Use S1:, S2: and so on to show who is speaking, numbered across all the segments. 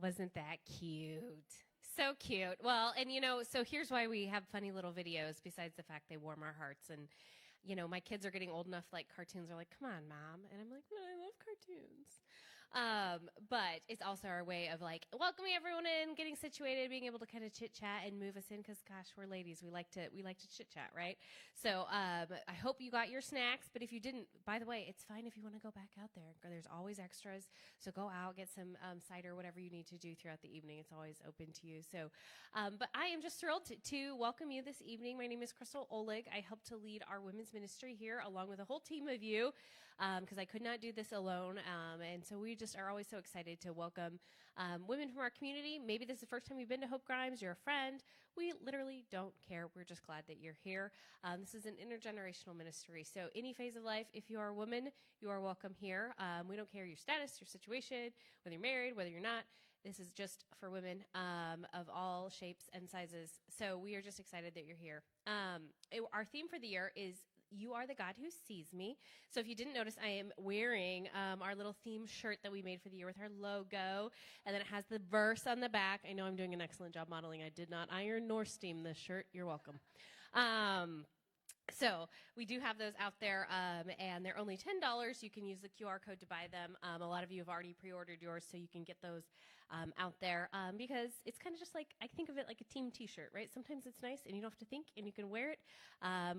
S1: Wasn't that cute? So cute. Well, and so here's why we have funny little videos besides the fact they warm our hearts. And, my kids are getting old enough, like cartoons are like, come on, Mom. And I'm like, but I love cartoons. But it's also our way of like welcoming everyone in, getting situated, being able to kind of chit chat and move us in. Cause gosh, we're ladies. We like to chit chat, right? So, I hope you got your snacks, but if you didn't, by the way, it's fine if you want to go back out there. There's always extras. So go out, get some cider, whatever you need to do throughout the evening. It's always open to you. So, but I am just thrilled to welcome you this evening. My name is Crystal Oleg. I help to lead our women's ministry here along with a whole team of you because I could not do this alone. And so we just are always so excited to welcome women from our community. Maybe this is the first time you've been to Hope Grimes. You're a friend. We literally don't care. We're just glad that you're here. This is an intergenerational ministry. So any phase of life, if you are a woman, you are welcome here. We don't care your status, your situation, whether you're married, whether you're not. This is just for women of all shapes and sizes. So we are just excited that you're here. Our theme for the year is You Are the God Who Sees Me. So if you didn't notice, I am wearing our little theme shirt that we made for the year with our logo. And then it has the verse on the back. I know I'm doing an excellent job modeling. I did not iron nor steam this shirt. You're welcome. So we do have those out there, and they're only $10. You can use the QR code to buy them. A lot of you have already pre-ordered yours, so you can get those out there because it's kind of just like, I think of it like a team t-shirt, right? Sometimes it's nice, and you don't have to think, and you can wear it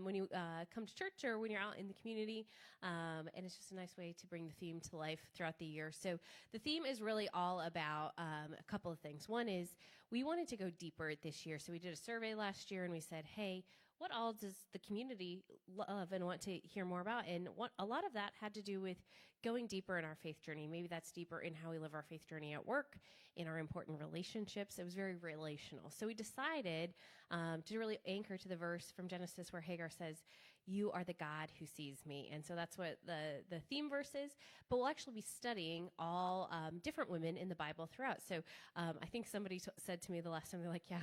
S1: when you come to church or when you're out in the community, and it's just a nice way to bring the theme to life throughout the year. So the theme is really all about a couple of things. One is we wanted to go deeper this year, so we did a survey last year, and we said, hey, what all does the community love and want to hear more about? And a lot of that had to do with going deeper in our faith journey. Maybe that's deeper in how we live our faith journey at work, in our important relationships. It was very relational. So we decided to really anchor to the verse from Genesis where Hagar says, you are the God who sees me. And so that's what the theme verse is. But we'll actually be studying all different women in the Bible throughout. So I think somebody said to me the last time, they're like, yeah,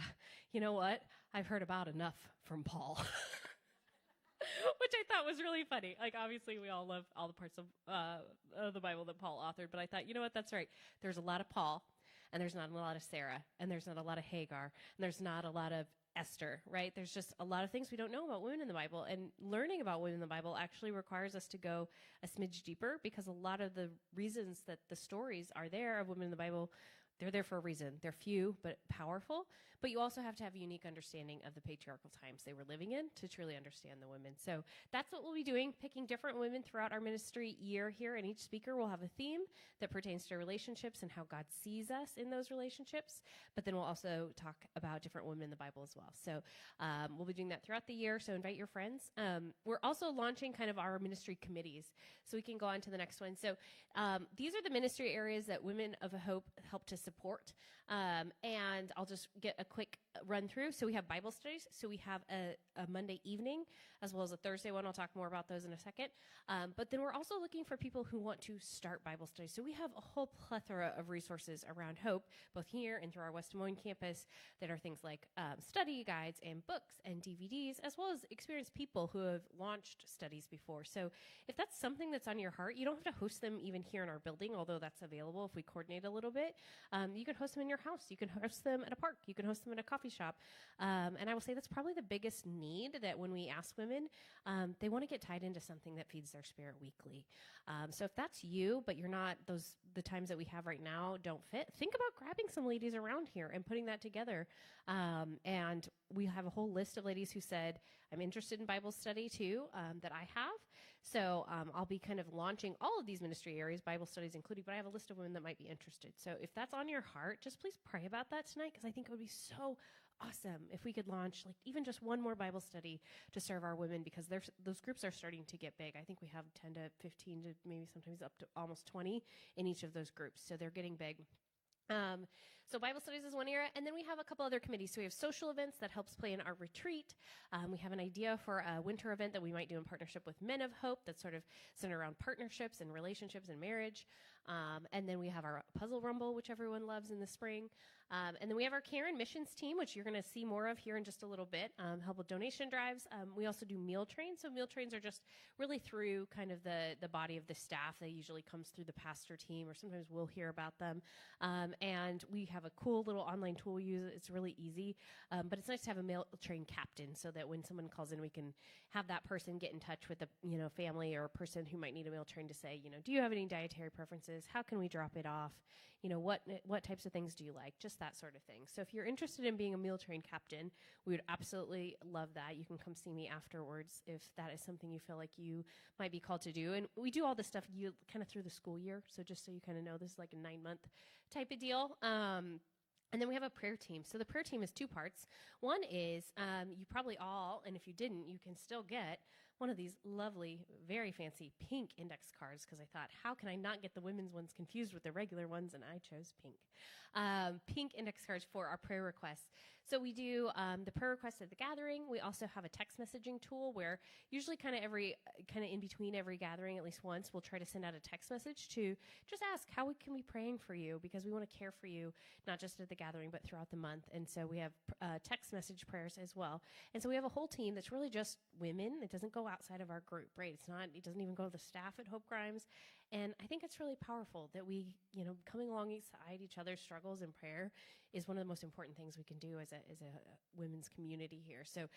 S1: you know what? I've heard about enough from Paul. Which I thought was really funny. Like, obviously, we all love all the parts of the Bible that Paul authored, but I thought, you know what, that's right. There's a lot of Paul, and there's not a lot of Sarah, and there's not a lot of Hagar, and there's not a lot of Esther, right? There's just a lot of things we don't know about women in the Bible, and learning about women in the Bible actually requires us to go a smidge deeper because a lot of the reasons that the stories are there of women in the Bible, they're there for a reason. They're few, but powerful. But you also have to have a unique understanding of the patriarchal times they were living in to truly understand the women. So that's what we'll be doing, picking different women throughout our ministry year here. And each speaker will have a theme that pertains to relationships and how God sees us in those relationships. But then we'll also talk about different women in the Bible as well. So we'll be doing that throughout the year. So invite your friends. We're also launching kind of our ministry committees. So we can go on to the next one. So these are the ministry areas that Women of Hope help to support. And I'll just get a quick run through. So we have Bible studies. So we have a Monday evening as well as a Thursday one. I'll talk more about those in a second. But then we're also looking for people who want to start Bible studies. So we have a whole plethora of resources around Hope, both here and through our West Des Moines campus, that are things like study guides and books and DVDs, as well as experienced people who have launched studies before. So if that's something that's on your heart, you don't have to host them even here in our building, although that's available if we coordinate a little bit. You can host them in your house. You can host them at a park. You can host them at a coffee shop. And I will say that's probably the biggest need, that when we ask women, they want to get tied into something that feeds their spirit weekly. So if that's you, but you're not, the times that we have right now don't fit, think about grabbing some ladies around here and putting that together. And we have a whole list of ladies who said, I'm interested in Bible study too, that I have. So I'll be kind of launching all of these ministry areas, Bible studies included, but I have a list of women that might be interested. So if that's on your heart, just please pray about that tonight, because I think it would be so awesome if we could launch like even just one more Bible study to serve our women, because those groups are starting to get big. I think we have 10 to 15 to maybe sometimes up to almost 20 in each of those groups. So they're getting big. So Bible studies is one area, and then we have a couple other committees. So we have social events that helps play in our retreat. We have an idea for a winter event that we might do in partnership with Men of Hope that's sort of centered around partnerships and relationships and marriage. And then we have our Puzzle Rumble, which everyone loves in the spring. And then we have our care and missions team, which you're going to see more of here in just a little bit, help with donation drives. We also do meal trains. So meal trains are just really through kind of the body of the staff. They usually comes through the pastor team, or sometimes we'll hear about them. And we have a cool little online tool we use. It's really easy, but it's nice to have a meal train captain so that when someone calls in, we can have that person get in touch with the family or person who might need a meal train to say, do you have any dietary preferences? How can we drop it off? What types of things do you like? Just that sort of thing. So if you're interested in being a meal train captain, we would absolutely love that. You can come see me afterwards if that is something you feel like you might be called to do. And we do all this stuff kind of through the school year. So just so you kind of know, this is like a 9-month type of deal. And then we have a prayer team. So the prayer team is 2 parts. One is you probably all, and if you didn't, you can still get one of these lovely, very fancy pink index cards, because I thought, how can I not get the women's ones confused with the regular ones? And I chose pink. Pink index cards for our prayer requests. So we do the prayer requests at the gathering. We also have a text messaging tool where usually kind of in between every gathering, at least once, we'll try to send out a text message to just ask, how can we be praying for you? Because we want to care for you, not just at the gathering, but throughout the month. And so we have text message prayers as well. And so we have a whole team that's really just women. It doesn't go outside of our group, right? It doesn't even go to the staff at Hope Grimes. And I think it's really powerful that we, coming alongside each other's struggles in prayer is one of the most important things we can do as a women's community here. So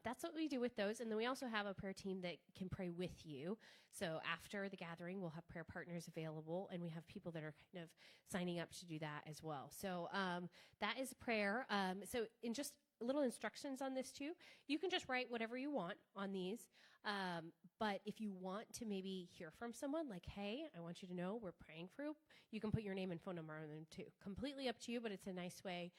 S1: that's what we do with those. And then we also have a prayer team that can pray with you. So after the gathering, we'll have prayer partners available, and we have people that are kind of signing up to do that as well. So that is prayer. So in just little instructions on this too, you can just write whatever you want on these. But if you want to maybe hear from someone like, hey, I want you to know we're praying for you, you can put your name and phone number on them too. Completely up to you, but it's a nice way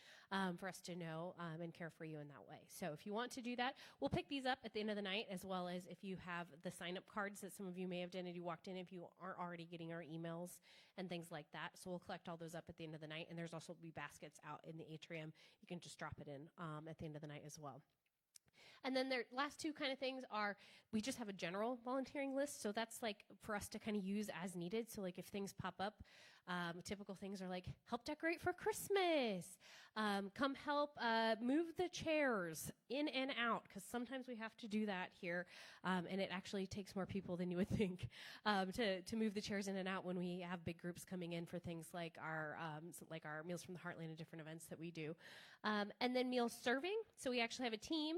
S1: for us to know and care for you in that way. So if you want to do that, we'll pick these up at the end of the night, as well as if you have the sign-up cards that some of you may have done and you walked in, if you aren't already getting our emails and things like that. So we'll collect all those up at the end of the night, and there's also be baskets out in the atrium. You can just drop it in at the end of the night as well. And then the last 2 kind of things are, we just have a general volunteering list. So that's like for us to kind of use as needed. So like if things pop up, typical things are like, help decorate for Christmas. Come help move the chairs in and out, because sometimes we have to do that here. And it actually takes more people than you would think to move the chairs in and out when we have big groups coming in for things like our Meals from the Heartland and different events that we do. And then meal serving. So we actually have a team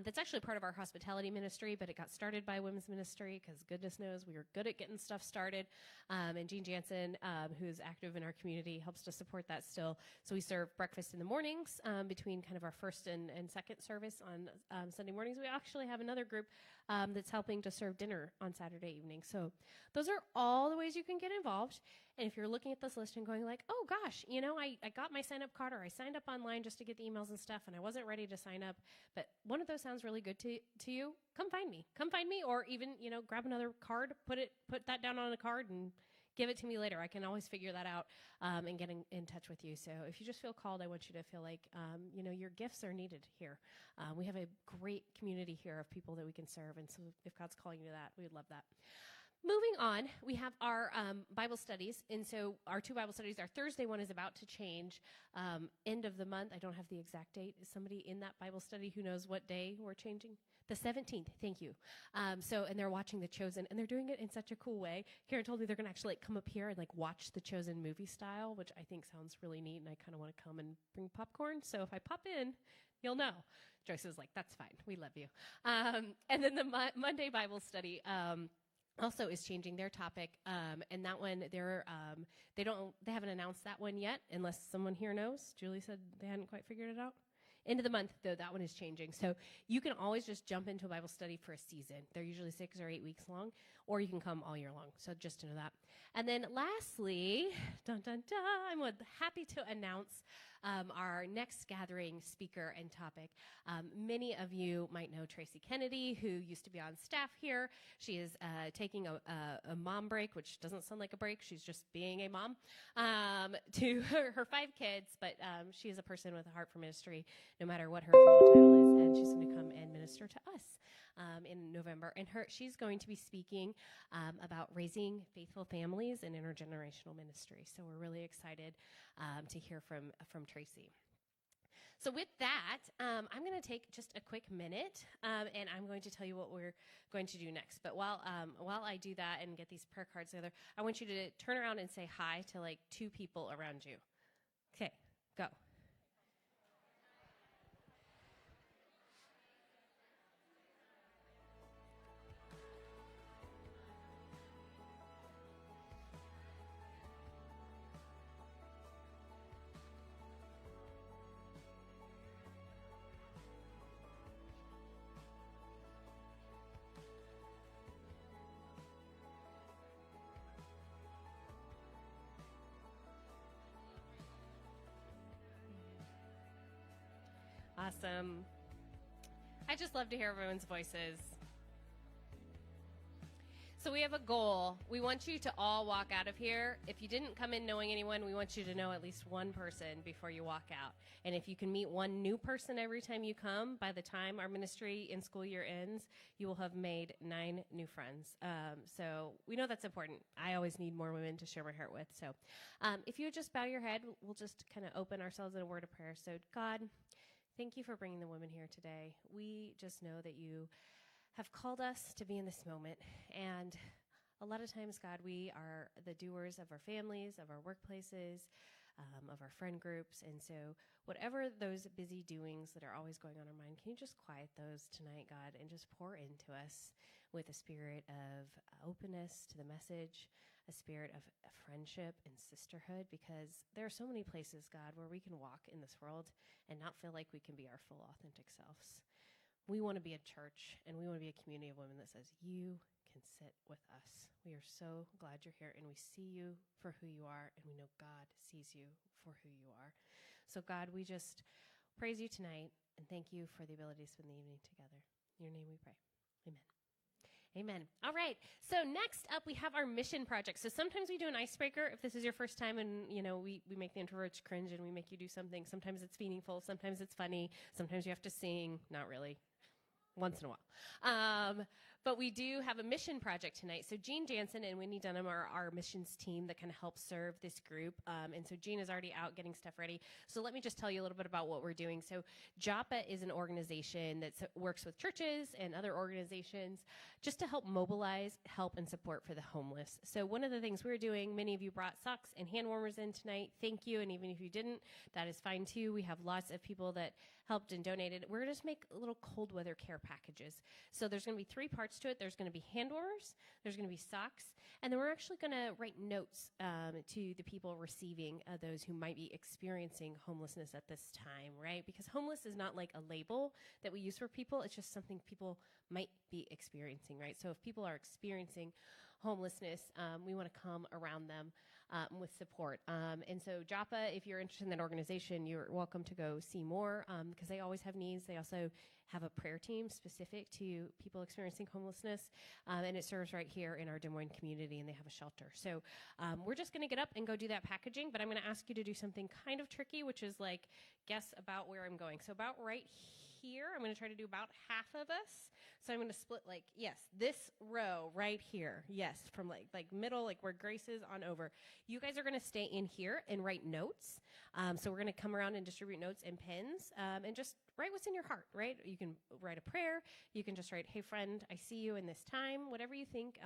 S1: that's actually part of our hospitality ministry, but it got started by women's ministry because goodness knows we were good at getting stuff started. And Jean Jansen, who's active in our community, helps to support that still. So we serve breakfast in the mornings between kind of our first and second service on Sunday mornings. We actually have another group that's helping to serve dinner on Saturday evening. So those are all the ways you can get involved. And if you're looking at this list and going like, oh gosh, I got my sign up card, or I signed up online just to get the emails and stuff, and I wasn't ready to sign up, but one of those sounds really good to you, come find me, or even, grab another card, put that down on a card and give it to me later. I can always figure that out and get in touch with you. So if you just feel called, I want you to feel like, your gifts are needed here. We have a great community here of people that we can serve. And so if God's calling you to that, we would love that. Moving on, we have our Bible studies. And so our 2 Bible studies, our Thursday one is about to change end of the month. I don't have the exact date. Is somebody in that Bible study who knows what day we're changing? The 17th. Thank you. And they're watching The Chosen, and they're doing it in such a cool way. Karen told me they're going to actually come up here and watch The Chosen movie style, which I think sounds really neat. And I kind of want to come and bring popcorn. So if I pop in, you'll know. Joyce was like, that's fine. We love you. And then the Monday Bible study, also is changing their topic, and that one they haven't announced that one yet, unless someone here knows. Julie said they hadn't quite figured it out. End of the month, though, that one is changing. So you can always just jump into a Bible study for a season. They're usually 6 or 8 weeks long, or you can come all year long. So just to know that. And then lastly, dun dun dun, I'm happy to announce our next gathering speaker and topic. Many of you might know Tracy Kennedy, who used to be on staff here. She is taking a mom break, which doesn't sound like a break. She's just being a mom to her 5 kids, but she is a person with a heart for ministry, no matter what her official title is, and she's going to come and minister to us in November. And she's going to be speaking about raising faithful families and intergenerational ministry. So we're really excited to hear from Tracy. So with that, I'm going to take just a quick minute, and I'm going to tell you what we're going to do next. But while I do that and get these prayer cards together, I want you to turn around and say hi to like 2 people around you. Okay, go. Awesome. I just love to hear everyone's voices. So we have a goal. We want you to all walk out of here. If you didn't come in knowing anyone, we want you to know at least one person before you walk out. And if you can meet one new person every time you come, by the time our ministry and school year ends, you will have made 9 new friends. So we know that's important. I always need more women to share my heart with. So if you would just bow your head, we'll just kind of open ourselves in a word of prayer. So God, thank you for bringing the women here today. We just know that you have called us to be in this moment. And a lot of times, God, we are the doers of our families, of our workplaces, of our friend groups. And so whatever those busy doings that are always going on in our mind, can you just quiet those tonight, God, and just pour into us with a spirit of openness to the message, a spirit of friendship and sisterhood, because there are so many places, God, where we can walk in this world and not feel like we can be our full, authentic selves. We want to be a church, and we want to be a community of women that says, you can sit with us. We are so glad you're here, and we see you for who you are, and we know God sees you for who you are. So, God, we just praise you tonight, and thank you for the ability to spend the evening together. In your name we pray. Amen. Amen. All right. So next up, we have our mission project. So sometimes we do an icebreaker if this is your first time, and we make the introverts cringe and we make you do something. Sometimes it's meaningful. Sometimes it's funny. Sometimes you have to sing. Not really. Once in a while. But we do have a mission project tonight. So Jean Jansen and Whitney Dunham are our missions team that kind of help serve this group. And so Jean is already out getting stuff ready. So let me just tell you a little bit about what we're doing. So JAPA is an organization that works with churches and other organizations just to help mobilize, help, and support for the homeless. So one of the things we're doing, many of you brought socks and hand warmers in tonight. Thank you. And even if you didn't, that is fine too. We have lots of people that helped and donated. We're going to just make little cold weather care packages. So there's going to be 3 parts to it. There's going to be hand warmers, there's going to be socks, and then we're actually going to write notes to the people receiving those who might be experiencing homelessness at this time, right? Because homeless is not like a label that we use for people. It's just something people might be experiencing, right? So if people are experiencing homelessness, we want to come around them with support. And so JAPA, if you're interested in that organization, you're welcome to go see more because they always have needs. They also have a prayer team specific to people experiencing homelessness, and it serves right here in our Des Moines community, and they have a shelter. So we're just going to get up and go do that packaging, but I'm going to ask you to do something kind of tricky, which is like guess about where I'm going. So about right here, I'm going to try to do about half of us. So I'm going to split like, yes, this row right here. Yes, from like middle, like where Grace is on over. You guys are going to stay in here and write notes. So we're going to come around and distribute notes and pens and just write what's in your heart, right? You can write a prayer. You can just write, hey, friend, I see you in this time, whatever you think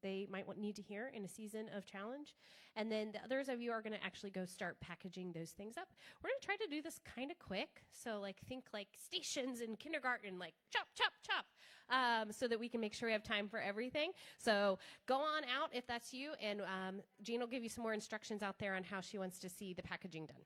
S1: they might need to hear in a season of challenge. And then the others of you are going to actually go start packaging those things up. We're going to try to do this kind of quick. So like think like stations in kindergarten, like chop, chop, chop. So that we can make sure we have time for everything. So go on out if that's you, and Jean will give you some more instructions out there on how she wants to see the packaging done.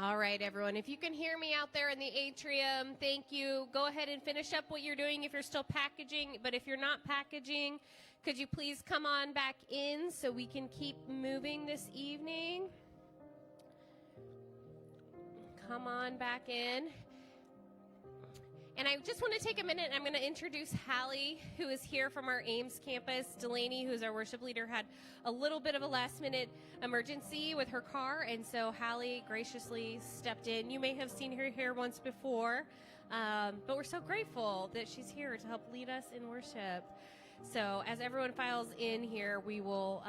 S1: All right, everyone. If you can hear me out there in the atrium, thank you. Go ahead and finish up what you're doing if you're still packaging. But if you're not packaging, could you please come on back in so we can keep moving this evening? Come on back in. And I just want to take a minute, and I'm going to introduce Hallie, who is here from our Ames campus. Delaney, who is our worship leader, had a little bit of a last-minute emergency with her car, and so Hallie graciously stepped in. You may have seen her here once before, but we're so grateful that she's here to help lead us in worship. So as everyone files in here, we will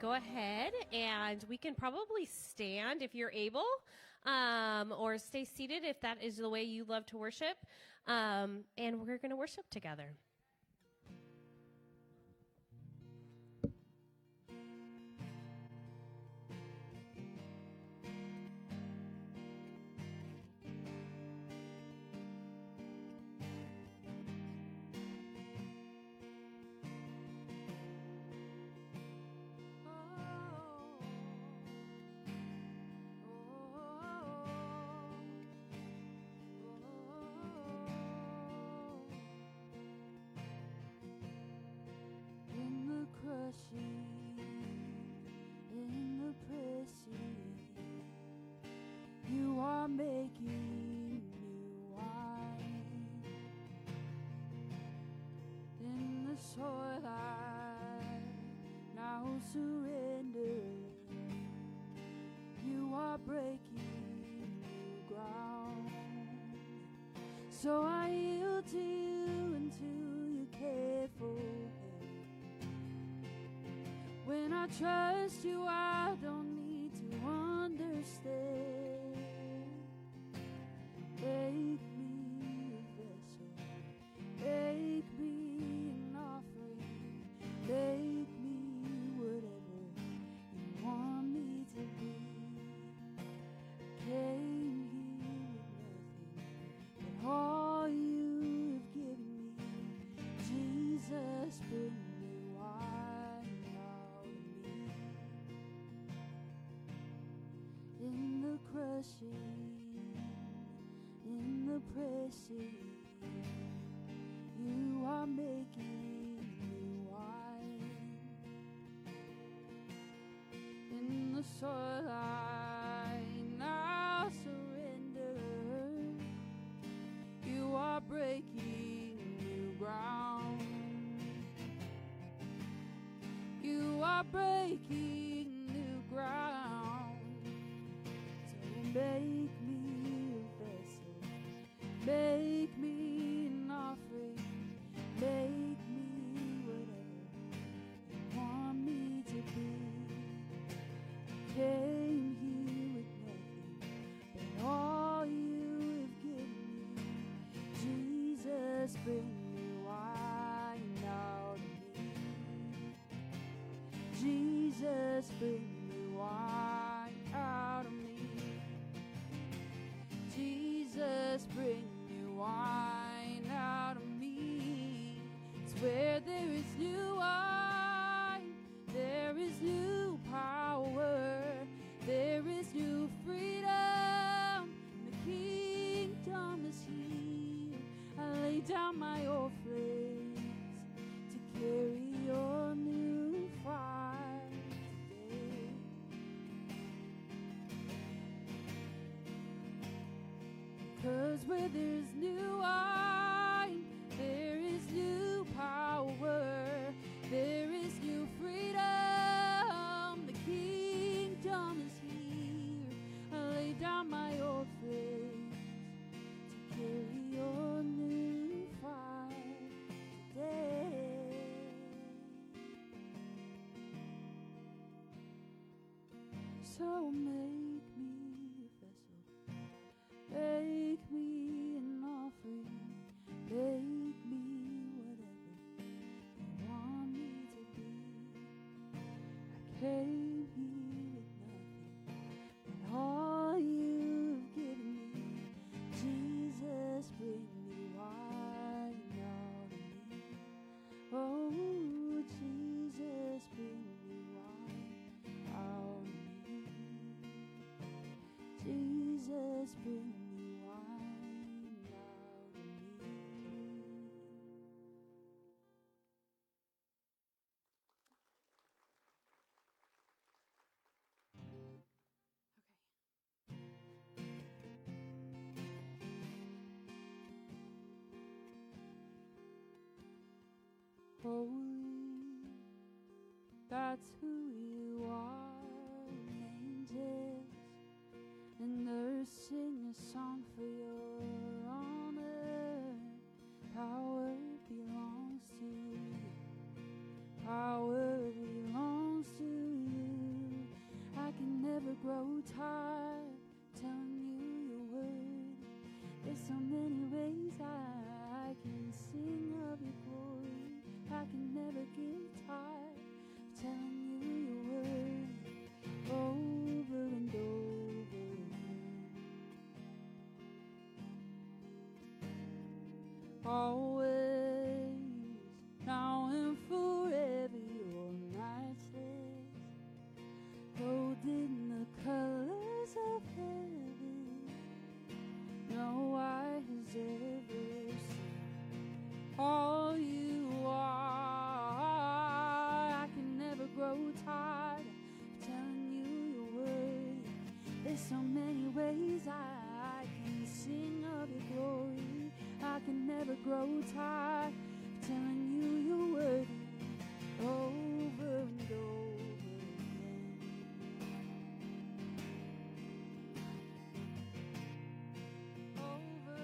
S1: go ahead, and we can probably stand if you're able, or stay seated if that is the way you love to worship. And we're going to worship together.
S2: In the pressing, you are making new wine. In the soil I now surrender, you are breaking new ground. So I yield to you into your careful hand. When I trust you, I don't need to understand. Make me a vessel, make me an offering, make me whatever you want me to be. Came here with nothing but all you've given me. Jesus, bring me wine out of me. In the crushing, in the pressing, you are making new wine. In the soil I now surrender, you are breaking new ground. You are breaking new ground. So make me a vessel, make me an offering, make me whatever you want me to be. Came here with nothing but all you've given me. Jesus, bring me wine out of me. Jesus, bring me wine out of me. Jesus, bring me wine out of me. It's where there is new wine, there is new power, there is new freedom. The kingdom is here. I lay down my old flames to carry your new fire today. 'Cause where there's new wine, there is new power, there is new freedom. The kingdom is here. I lay down my old flames to carry your new fire today. So make me a vessel, make me an offering, make me whatever you want me to be. I came here with nothing but all you've given me. Jesus, bring me wine out of me. Oh, Jesus, bring me wine out of me. Jesus, Jesus, bring new wine out of me. Holy, that's who you are. Angels and earth sing a song for your honor. Power belongs to you. Power belongs to you. I can never grow tired telling you your word. There's so many ways I can sing of your glory. I can never get tired of telling you your word over and over again. Always, now and forever, your matchless, clothed in the colors of heaven. No eye has ever seen all you are. I can never grow tired of telling you your word. There's so many ways I can sing of your glory. I can never grow tired of telling you you're worthy over and over again. Over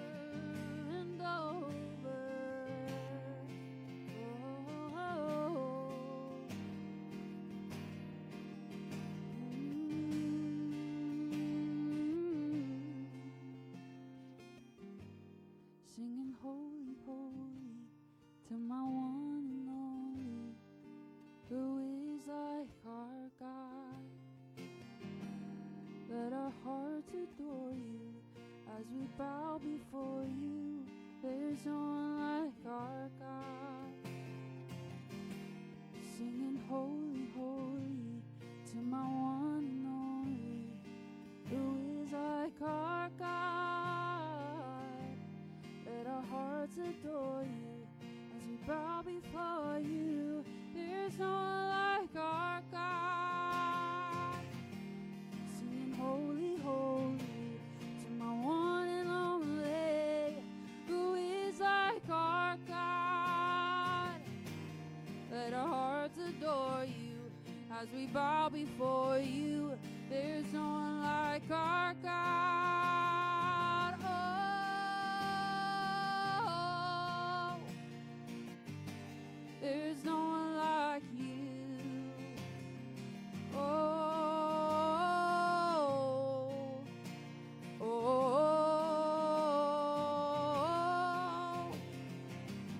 S2: and over. Singing holy, holy to my one and only, who is like our God. Let our hearts adore you as we bow before you. There's no one like our God. Singing holy, holy to my one and only, who is like our God. Let our hearts adore you as we bow before you. There's no one like our God. Singing holy, holy to my one and only, who is like our God. Let our hearts adore you as we bow before you. There's no one like our God. Oh, there's no one like you. Oh,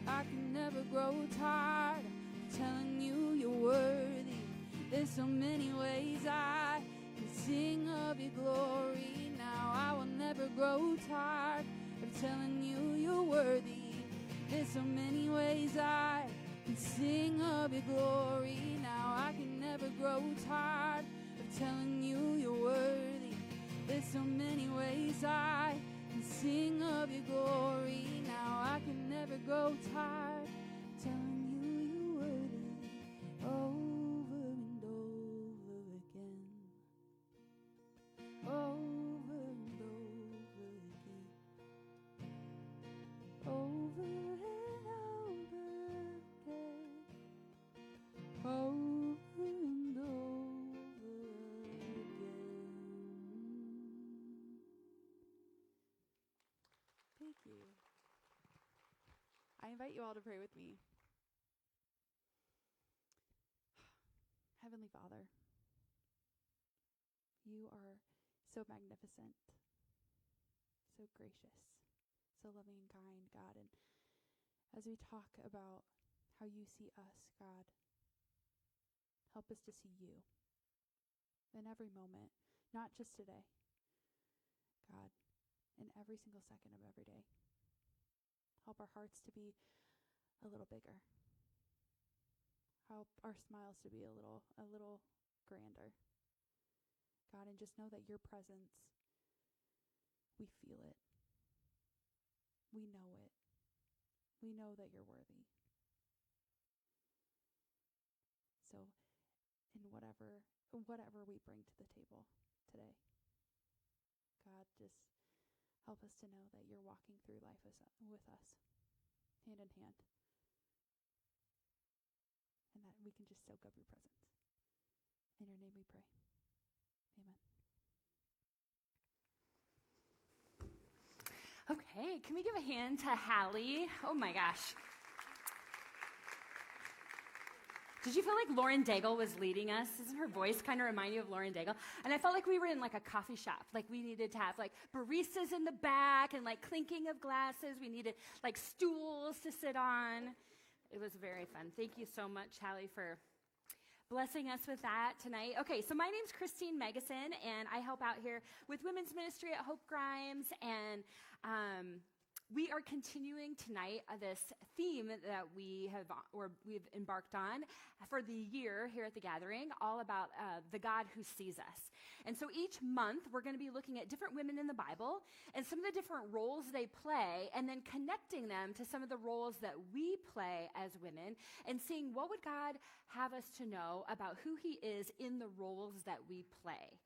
S2: I can never grow tired of telling you you're worthy. There's so many ways I can sing of your glory. Now I will never grow tired of telling you you're worthy. There's so many ways I can sing of your glory. Now I can never grow tired of telling you you're worthy. There's so many ways I can sing of your glory. Now I can never grow tired of telling you you're worthy over and over again. Over and over again. Over and over again. Over and over again.
S3: Thank you. I invite you all to pray with me. Heavenly Father, you are so magnificent, so gracious, so loving and kind, God. And as we talk about how you see us, God, help us to see you in every moment, not just today, God, in every single second of every day. Help our hearts to be a little bigger. Help our smiles to be a little grander. God, and just know that your presence We feel it. We know it. We know that you're worthy. So in whatever we bring to the table today, God, just help us to know that you're walking through life with us, hand in hand, and that we can just soak up your presence. In your name we pray. Amen.
S4: Okay, can we give a hand to Hallie? Oh my gosh. Did you feel like Lauren Daigle was leading us? Doesn't her voice kind of remind you of Lauren Daigle? And I felt like we were in like a coffee shop. Like we needed to have like baristas in the back and like clinking of glasses. We needed like stools to sit on. It was very fun. Thank you so much, Hallie, for blessing us with that tonight. Okay, so my name's Christine Megason, and I help out here with women's ministry at Hope Grimes, and we are continuing tonight this theme that we've embarked on for the year here at the Gathering, all about the God who sees us. And so each month we're going to be looking at different women in the Bible and some of the different roles they play, and then connecting them to some of the roles that we play as women, and seeing what would God have us to know about who he is in the roles that we play.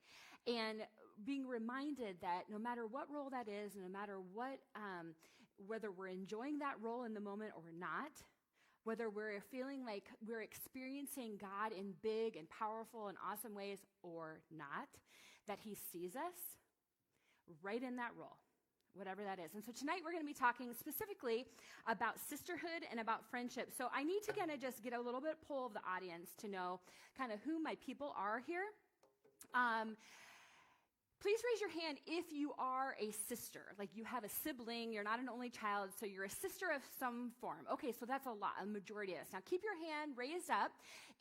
S4: And being reminded that no matter what role that is, no matter what, whether we're enjoying that role in the moment or not, whether we're feeling like we're experiencing God in big and powerful and awesome ways or not, that he sees us right in that role, whatever that is. And so tonight we're going to be talking specifically about sisterhood and about friendship. So I need to kind of just get a little bit poll of the audience to know kind of who my people are here. Please raise your hand if you are a sister, like you have a sibling, you're not an only child, so you're a sister of some form. Okay, so that's a lot, a majority of us. Now keep your hand raised up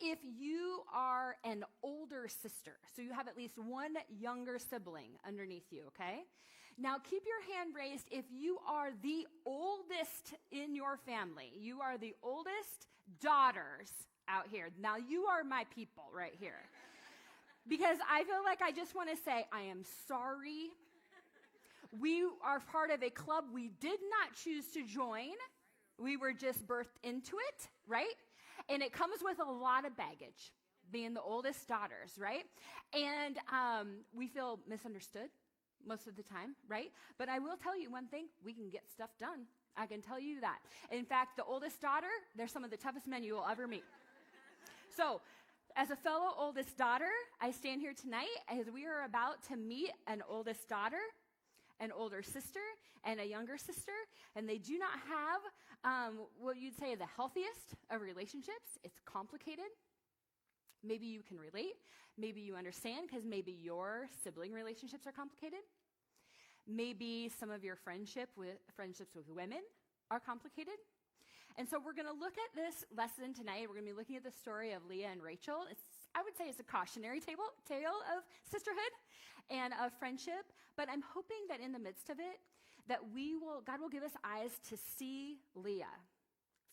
S4: if you are an older sister, so you have at least one younger sibling underneath you, okay? Now keep your hand raised if you are the oldest in your family. You are the oldest daughters out here. Now you are my people right here. Because I feel like I just want to say, I am sorry. We are part of a club we did not choose to join. We were just birthed into it, right? And it comes with a lot of baggage, being the oldest daughters, right? And we feel misunderstood most of the time, right? But I will tell you one thing, we can get stuff done. I can tell you that. In fact, the oldest daughter, they're some of the toughest men you will ever meet. So, as a fellow oldest daughter, I stand here tonight as we are about to meet an oldest daughter, an older sister, and a younger sister, and they do not have what you'd say the healthiest of relationships. It's complicated. Maybe you can relate. Maybe you understand because maybe your sibling relationships are complicated. Maybe some of your friendships with women are complicated. And so we're going to look at this lesson tonight. We're going to be looking at the story of Leah and Rachel. I would say it's a cautionary tale of sisterhood and of friendship. But I'm hoping that in the midst of it, that God will give us eyes to see Leah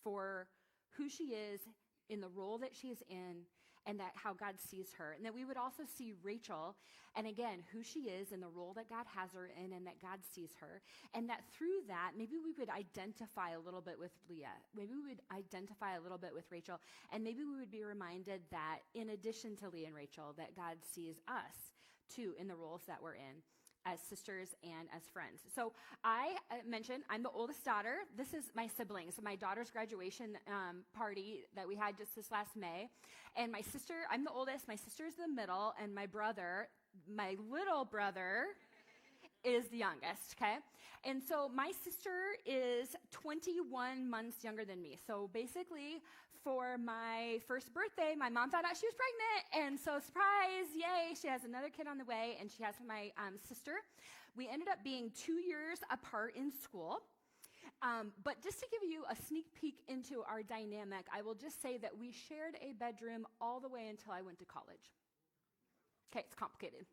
S4: for who she is in the role that she is in, and that how God sees her. And that we would also see Rachel, and again, who she is in the role that God has her in, and that God sees her. And that through that, maybe we would identify a little bit with Leah. Maybe we would identify a little bit with Rachel. And maybe we would be reminded that in addition to Leah and Rachel, that God sees us too in the roles that we're in as sisters and as friends. So I mentioned I'm the oldest daughter. This is my siblings. My daughter's graduation party that we had just this last May. And my sister, I'm the oldest. My sister's the middle. And my brother, my little brother, is the youngest, okay? And so my sister is 21 months younger than me. So basically, for my first birthday, my mom found out she was pregnant, and so surprise, yay, she has another kid on the way, and she has my sister. We ended up being 2 years apart in school. But just to give you a sneak peek into our dynamic, I will just say that we shared a bedroom all the way until I went to college. Okay, it's complicated.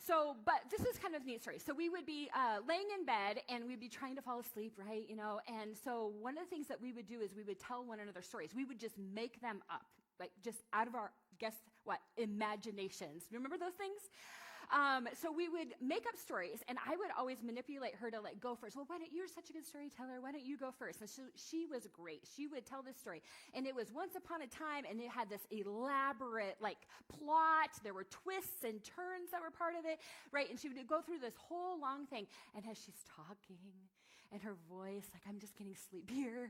S4: So, but this is kind of a neat story. So we would be laying in bed, and we'd be trying to fall asleep, right? You know, and so one of the things that we would do is we would tell one another stories. We would just make them up, like just out of our, imaginations. Remember those things? So we would make up stories, and I would always manipulate her to like go first. Well, you're such a good storyteller. Why don't you go first? And she was great. She would tell this story, and it was once upon a time, and it had this elaborate like plot. There were twists and turns that were part of it, right? And she would go through this whole long thing, and as she's talking, and her voice, like, I'm just getting sleepier,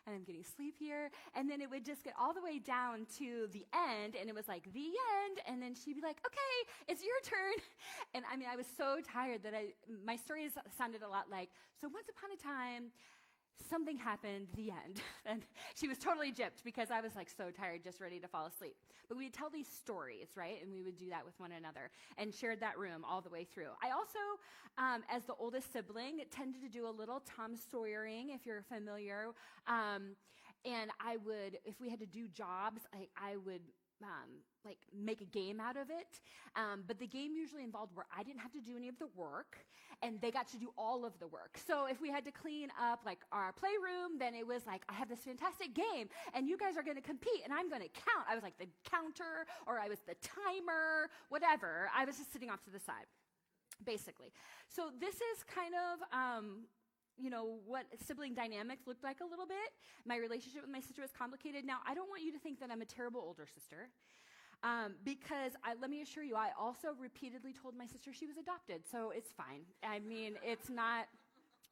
S4: and I'm getting sleepier. And then it would just get all the way down to the end, and it was like, the end. And then she'd be like, okay, it's your turn. And I mean, I was so tired that my stories sounded a lot like, so once upon a time, something happened, the end. And she was totally gypped because I was like so tired, just ready to fall asleep. But we would tell these stories, right? And we would do that with one another and shared that room all the way through. I also, as the oldest sibling, tended to do a little Tom Sawyering, if you're familiar. And I would, if we had to do jobs, I would like make a game out of it. But the game usually involved where I didn't have to do any of the work and they got to do all of the work. So if we had to clean up like our playroom, then it was like, I have this fantastic game and you guys are going to compete and I'm going to count. I was like the counter or I was the timer, whatever. I was just sitting off to the side, basically. So this is kind of, what sibling dynamics looked like a little bit. My relationship with my sister was complicated. Now, I don't want you to think that I'm a terrible older sister, because let me assure you, I also repeatedly told my sister she was adopted, so it's fine. I mean, it's not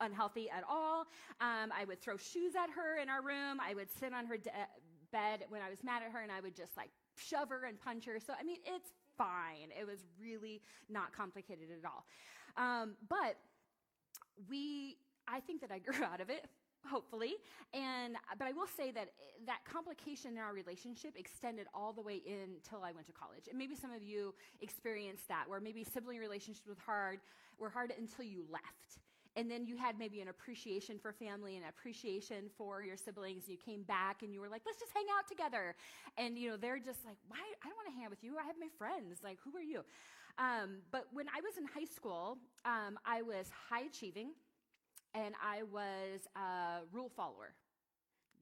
S4: unhealthy at all. I would throw shoes at her in our room. I would sit on her bed when I was mad at her, and I would just like shove her and punch her. So, I mean, it's fine. It was really not complicated at all. But I think that I grew out of it, hopefully. But I will say that that complication in our relationship extended all the way in till I went to college. And maybe some of you experienced that, where maybe sibling relationships were hard until you left. And then you had maybe an appreciation for family and appreciation for your siblings. And you came back and you were like, let's just hang out together. And, they're just like, why? I don't want to hang out with you. I have my friends. Like, who are you? But when I was in high school, I was high achieving. And I was a rule follower.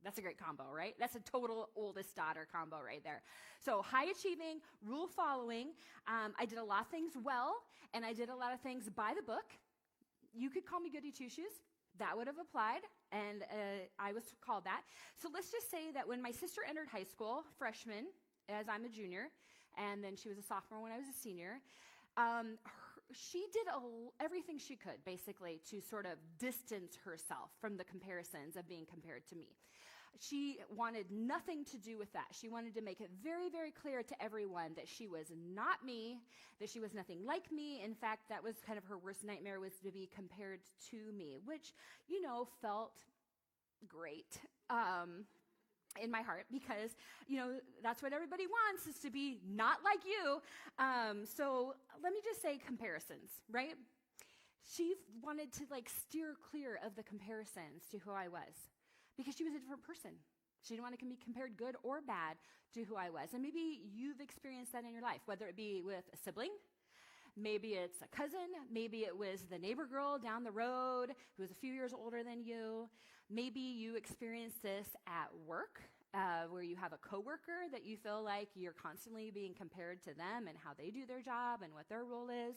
S4: That's a great combo, right? That's a total oldest daughter combo right there. So high achieving, rule following. I did a lot of things well, and I did a lot of things by the book. You could call me goody two-shoes. That would have applied, and I was called that. So let's just say that when my sister entered high school, freshman, as I'm a junior, and then she was a sophomore when I was a senior, she did everything she could, basically, to sort of distance herself from the comparisons of being compared to me. She wanted nothing to do with that. She wanted to make it very, very clear to everyone that she was not me, that she was nothing like me. In fact, that was kind of her worst nightmare, was to be compared to me, which, felt great. In my heart, because, that's what everybody wants, is to be not like you. So let me just say comparisons, right? She wanted to steer clear of the comparisons to who I was, because she was a different person. She didn't want to be compared good or bad to who I was. And maybe you've experienced that in your life, whether it be with a sibling, maybe it's a cousin, maybe it was the neighbor girl down the road who was a few years older than you. Maybe you experience this at work, where you have a coworker that you feel like you're constantly being compared to them and how they do their job and what their role is.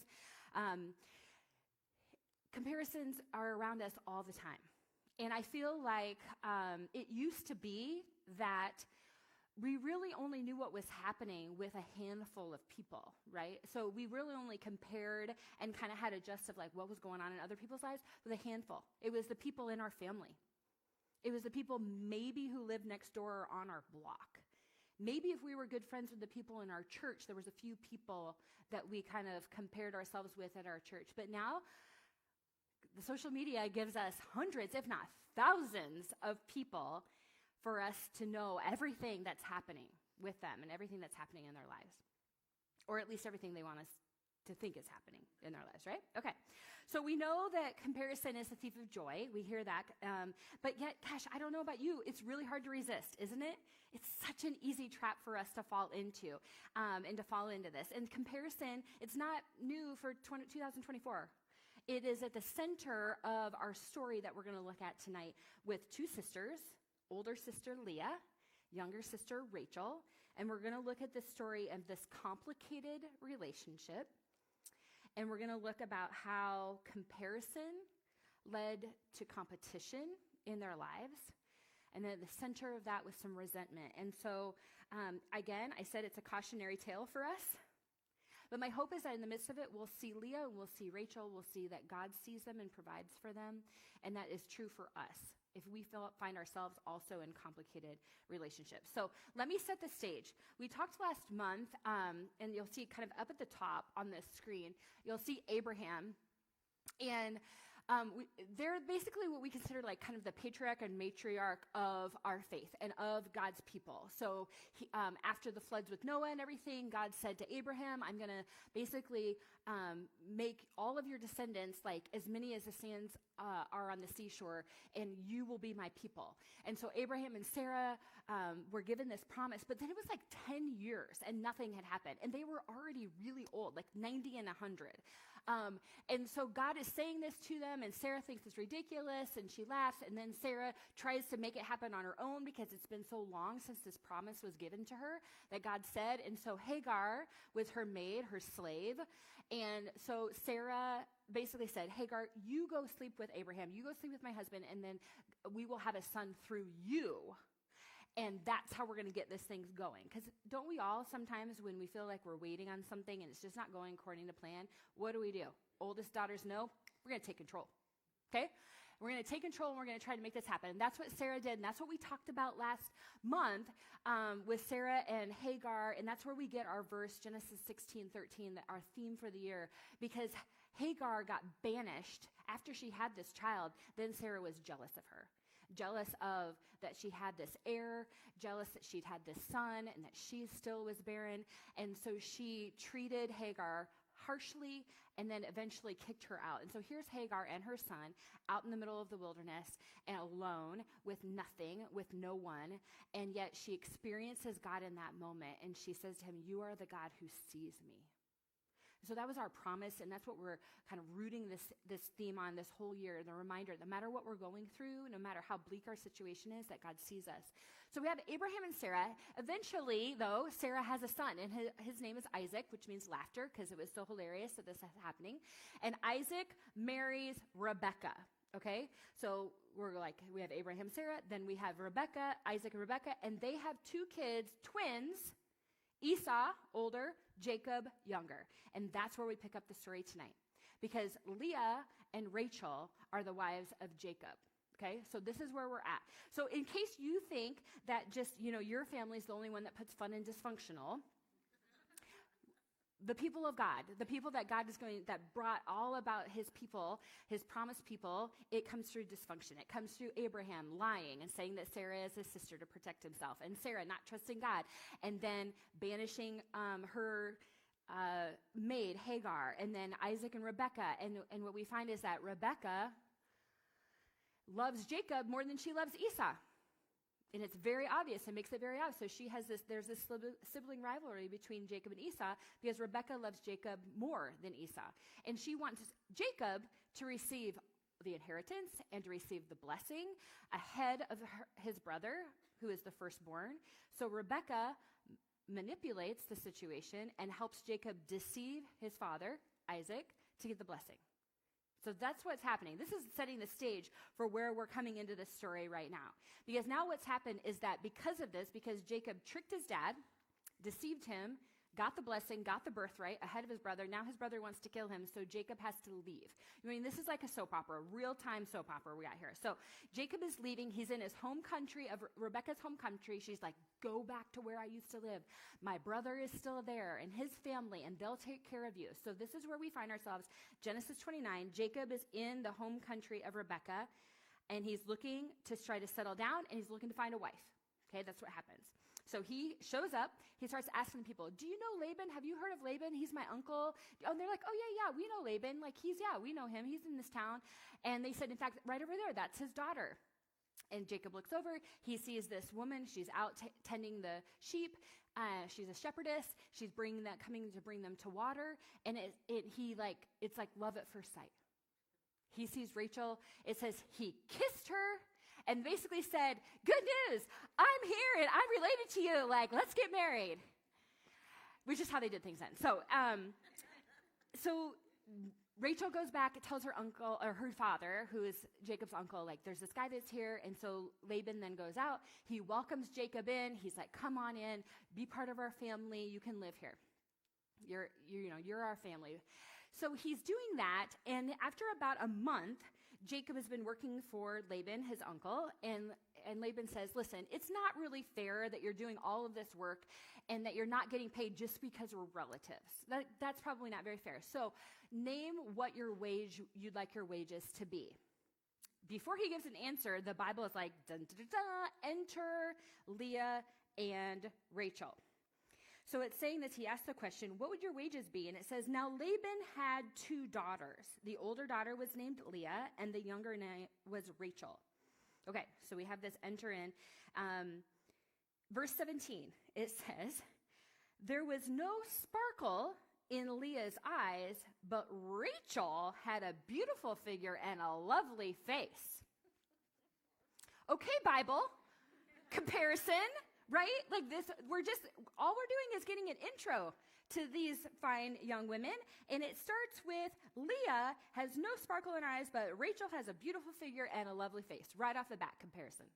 S4: Comparisons are around us all the time. And I feel like it used to be that we really only knew what was happening with a handful of people, right? So we really only compared and kind of had a gist of what was going on in other people's lives with a handful. It was the people in our family. It was the people maybe who lived next door or on our block. Maybe if we were good friends with the people in our church, there was a few people that we kind of compared ourselves with at our church. But now, the social media gives us hundreds, if not thousands, of people for us to know everything that's happening with them and everything that's happening in their lives. Or at least everything they want us to think is happening in their lives, right? Okay. So we know that comparison is the thief of joy. We hear that. But yet, gosh, I don't know about you. It's really hard to resist, isn't it? It's such an easy trap for us to fall into and to fall into this. And comparison, it's not new for 2024. It is at the center of our story that we're going to look at tonight with two sisters, older sister Leah, younger sister Rachel. And we're going to look at the story of this complicated relationship and we're going to look about how comparison led to competition in their lives. And then at the center of that was some resentment. And so, again, I said it's a cautionary tale for us. But my hope is that in the midst of it, we'll see Leah and we'll see Rachel. We'll see that God sees them and provides for them. And that is true for us if we find ourselves also in complicated relationships. So let me set the stage. We talked last month, and you'll see kind of up at the top on this screen, you'll see Abraham. And they're basically what we consider like kind of the patriarch and matriarch of our faith and of God's people. So after the floods with Noah and everything, God said to Abraham, I'm going to basically make all of your descendants like as many as the sands are on the seashore, and you will be my people. And so Abraham and Sarah were given this promise, but then it was like 10 years and nothing had happened. And they were already really old, like 90 and 100. And so God is saying this to them, and Sarah thinks it's ridiculous, and she laughs, and then Sarah tries to make it happen on her own because it's been so long since this promise was given to her that God said. And so Hagar was her maid, her slave, and so Sarah basically said, Hagar, you go sleep with Abraham, you go sleep with my husband, and then we will have a son through you. And that's how we're going to get this thing going. Because don't we all sometimes when we feel like we're waiting on something and it's just not going according to plan, what do? Oldest daughters know, we're going to take control. Okay? We're going to take control and we're going to try to make this happen. And that's what Sarah did. And that's what we talked about last month with Sarah and Hagar. And that's where we get our verse, Genesis 16:13, our theme for the year. Because Hagar got banished after she had this child. Then Sarah was jealous of her. Jealous of that she had this heir, jealous that she'd had this son and that she still was barren. And so she treated Hagar harshly and then eventually kicked her out. And so here's Hagar and her son out in the middle of the wilderness and alone with nothing, with no one. And yet she experiences God in that moment. And she says to him, you are the God who sees me. So that was our promise, and that's what we're kind of rooting this theme on this whole year, the reminder, no matter what we're going through, no matter how bleak our situation is, that God sees us. So we have Abraham and Sarah. Eventually, though, Sarah has a son, and his name is Isaac, which means laughter, because it was so hilarious that this is happening. And Isaac marries Rebekah, okay? So we have Abraham, Sarah, then we have Rebekah, Isaac and Rebekah, and they have two kids, twins, Esau, older, Jacob, younger. And that's where we pick up the story tonight. Because Leah and Rachel are the wives of Jacob. Okay, so this is where we're at. So in case you think that just, your family's the only one that puts fun in dysfunctional, the people of God, the people that God that brought all about his people, his promised people, it comes through dysfunction. It comes through Abraham lying and saying that Sarah is his sister to protect himself, and Sarah not trusting God, and then banishing her maid Hagar, and then Isaac and Rebekah. And what we find is that Rebekah loves Jacob more than she loves Esau. And it's very obvious. It makes it very obvious. So there's this sibling rivalry between Jacob and Esau because Rebekah loves Jacob more than Esau. And she wants Jacob to receive the inheritance and to receive the blessing ahead of his brother, who is the firstborn. So Rebekah manipulates the situation and helps Jacob deceive his father, Isaac, to get the blessing. So that's what's happening. This is setting the stage for where we're coming into this story right now. Because now what's happened is that because of this, because Jacob tricked his dad, deceived him, got the blessing, got the birthright ahead of his brother, now his brother wants to kill him, so Jacob has to leave. This is like a soap opera, real-time soap opera we got here. So Jacob is leaving. He's in his home country, of Rebekah's home country. She's like, go back to where I used to live. My brother is still there and his family, and they'll take care of you. So this is where we find ourselves. Genesis 29, Jacob is in the home country of Rebekah, and he's looking to try to settle down, and he's looking to find a wife. Okay, that's what happens. So he shows up. He starts asking people, do you know Laban? Have you heard of Laban? He's my uncle. Oh, and they're like, oh, yeah, we know Laban. We know him. He's in this town. And they said, in fact, right over there, that's his daughter. And Jacob looks over. He sees this woman. She's out tending the sheep. She's a shepherdess. She's coming to bring them to water. And it's like love at first sight. He sees Rachel. It says he kissed her and basically said, good news, I'm here and I'm related to you. Let's get married. Which is how they did things then. So Rachel goes back and tells her uncle, or her father, who is Jacob's uncle, like, there's this guy that's here. And so Laban then goes out. He welcomes Jacob in. He's like, come on in, be part of our family. You can live here. You're our family. So he's doing that. And after about a month, Jacob has been working for Laban, his uncle, and Laban says, listen, it's not really fair that you're doing all of this work and that you're not getting paid just because we're relatives. That's probably not very fair. So name what you'd like your wages to be. Before he gives an answer, the Bible is like, dun, dun, dun, dun, enter Leah and Rachel. So it's saying this, he asked the question, what would your wages be? And it says, now Laban had 2 daughters. The older daughter was named Leah, and the younger was Rachel. Okay, so we have this enter in. Verse 17, it says, there was no sparkle in Leah's eyes, but Rachel had a beautiful figure and a lovely face. Okay, Bible, comparison. Right? Like this, all we're doing is getting an intro to these fine young women. And it starts with Leah has no sparkle in her eyes, but Rachel has a beautiful figure and a lovely face. Right off the bat comparison.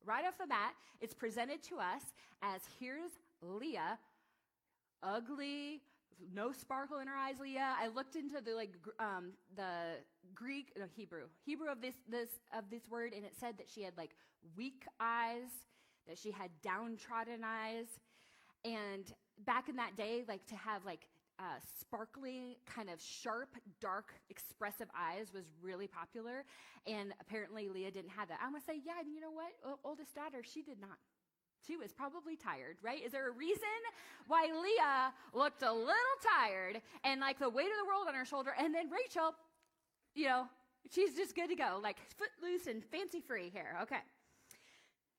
S4: Right off the bat, it's presented to us as here's Leah, ugly, no sparkle in her eyes, Leah. I looked into the Greek, no, Hebrew of this word, and it said that she had like weak eyes, that she had downtrodden eyes. And back in that day, like to have like sparkling, kind of sharp, dark, expressive eyes was really popular. And apparently Leah didn't have that. I'm going to say, yeah, and you know what? Oldest daughter, she did not. She was probably tired, right? Is there a reason why Leah looked a little tired and like the weight of the world on her shoulder? And then Rachel, she's just good to go, like footloose and fancy free here. Okay.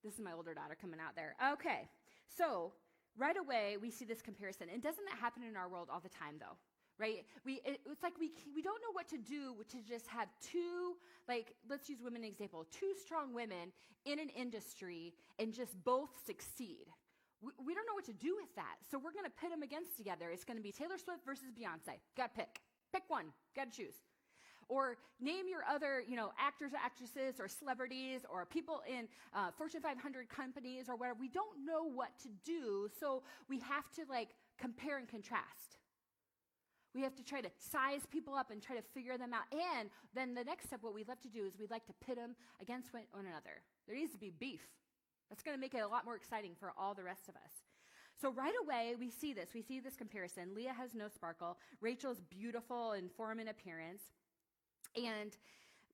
S4: This is my older daughter coming out there. Okay. So right away, we see this comparison. And doesn't that happen in our world all the time, though? Right? It's like we don't know what to do to just have 2, like, let's use women example, 2 strong women in an industry and just both succeed. We don't know what to do with that. So we're going to pit them against together. It's going to be Taylor Swift versus Beyonce. Got to pick. Pick one. Got to choose. Or name your other, actors or actresses or celebrities or people in Fortune 500 companies or whatever. We don't know what to do, so we have to, like, compare and contrast. We have to try to size people up and try to figure them out. And then the next step, what we'd love to do is we'd like to pit them against one another. There needs to be beef. That's going to make it a lot more exciting for all the rest of us. So right away, we see this. We see this comparison. Leah has no sparkle. Rachel's beautiful in form and appearance. And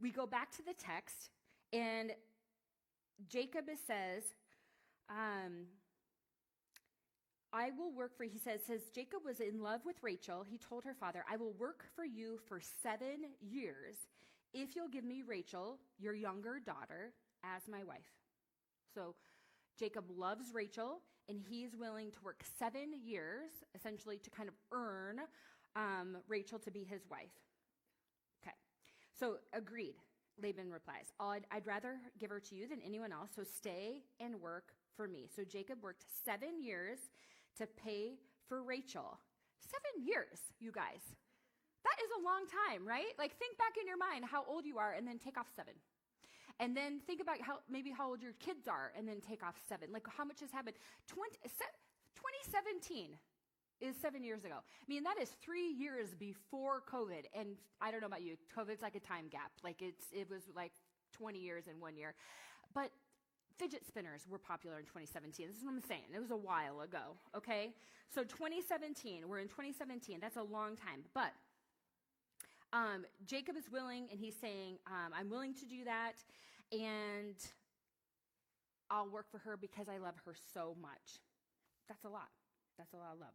S4: we go back to the text, and Jacob says, I will work for, he says Jacob was in love with Rachel. He told her father, I will work for you for 7 years if you'll give me Rachel, your younger daughter, as my wife. So Jacob loves Rachel, and he's willing to work 7 years, essentially, to kind of earn Rachel to be his wife. Okay, so agreed, Laban replies. I'd rather give her to you than anyone else, so stay and work for me. So Jacob worked 7 years to pay for Rachel. 7 years, you guys. That is a long time, right? Like, think back in your mind how old you are and then take off 7. And then think about how old your kids are and then take off 7. Like, how much has happened? 2017 is 7 years ago. I mean, that is 3 years before COVID. And I don't know about you, COVID's like a time gap. Like, it was like 20 years in 1 year. But fidget spinners were popular in 2017. This is what I'm saying. It was a while ago, okay? So 2017, we're in 2017. That's a long time. But Jacob is willing, and he's saying, I'm willing to do that, and I'll work for her because I love her so much. That's a lot. That's a lot of love.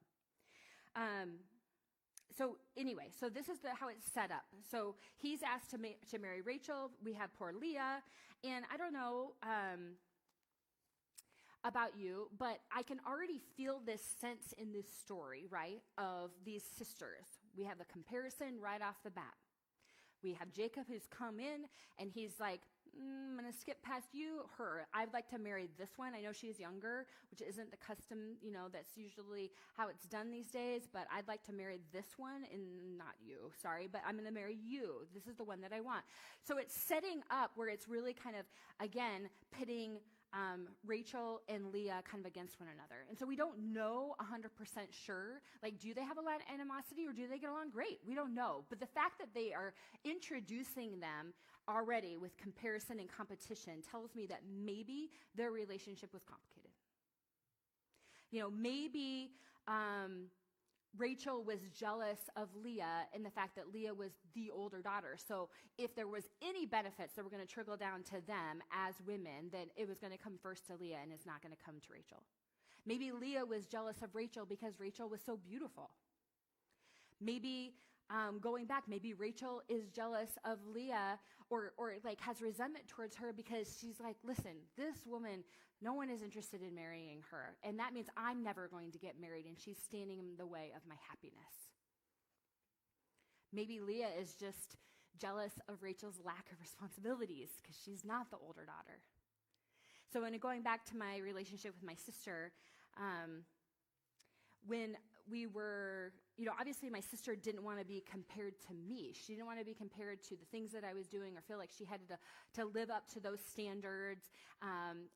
S4: So anyway, so this is how it's set up. So he's asked to marry Rachel. We have poor Leah. And I don't know about you, but I can already feel this sense in this story, right, of these sisters. We have the comparison right off the bat. We have Jacob who's come in, and he's like, I'm going to skip past you, her. I'd like to marry this one. I know she's younger, which isn't the custom, that's usually how it's done these days, but I'd like to marry this one and not you, sorry, but I'm going to marry you. This is the one that I want. So it's setting up where it's really kind of, again, pitting Rachel and Leah kind of against one another. And so we don't know 100% sure, like, do they have a lot of animosity or do they get along great? We don't know. But the fact that they are introducing them already with comparison and competition tells me that maybe their relationship was complicated. Maybe Rachel was jealous of Leah in the fact that Leah was the older daughter. So if there was any benefits that were going to trickle down to them as women, then it was going to come first to Leah and it's not going to come to Rachel. Maybe Leah was jealous of Rachel because Rachel was so beautiful. Maybe going back, maybe Rachel is jealous of Leah or like has resentment towards her because she's like, listen, this woman, no one is interested in marrying her. And that means I'm never going to get married and she's standing in the way of my happiness. Maybe Leah is just jealous of Rachel's lack of responsibilities because she's not the older daughter. So when going back to my relationship with my sister, when we were, obviously my sister didn't want to be compared to me. She didn't want to be compared to the things that I was doing or feel like she had to live up to those standards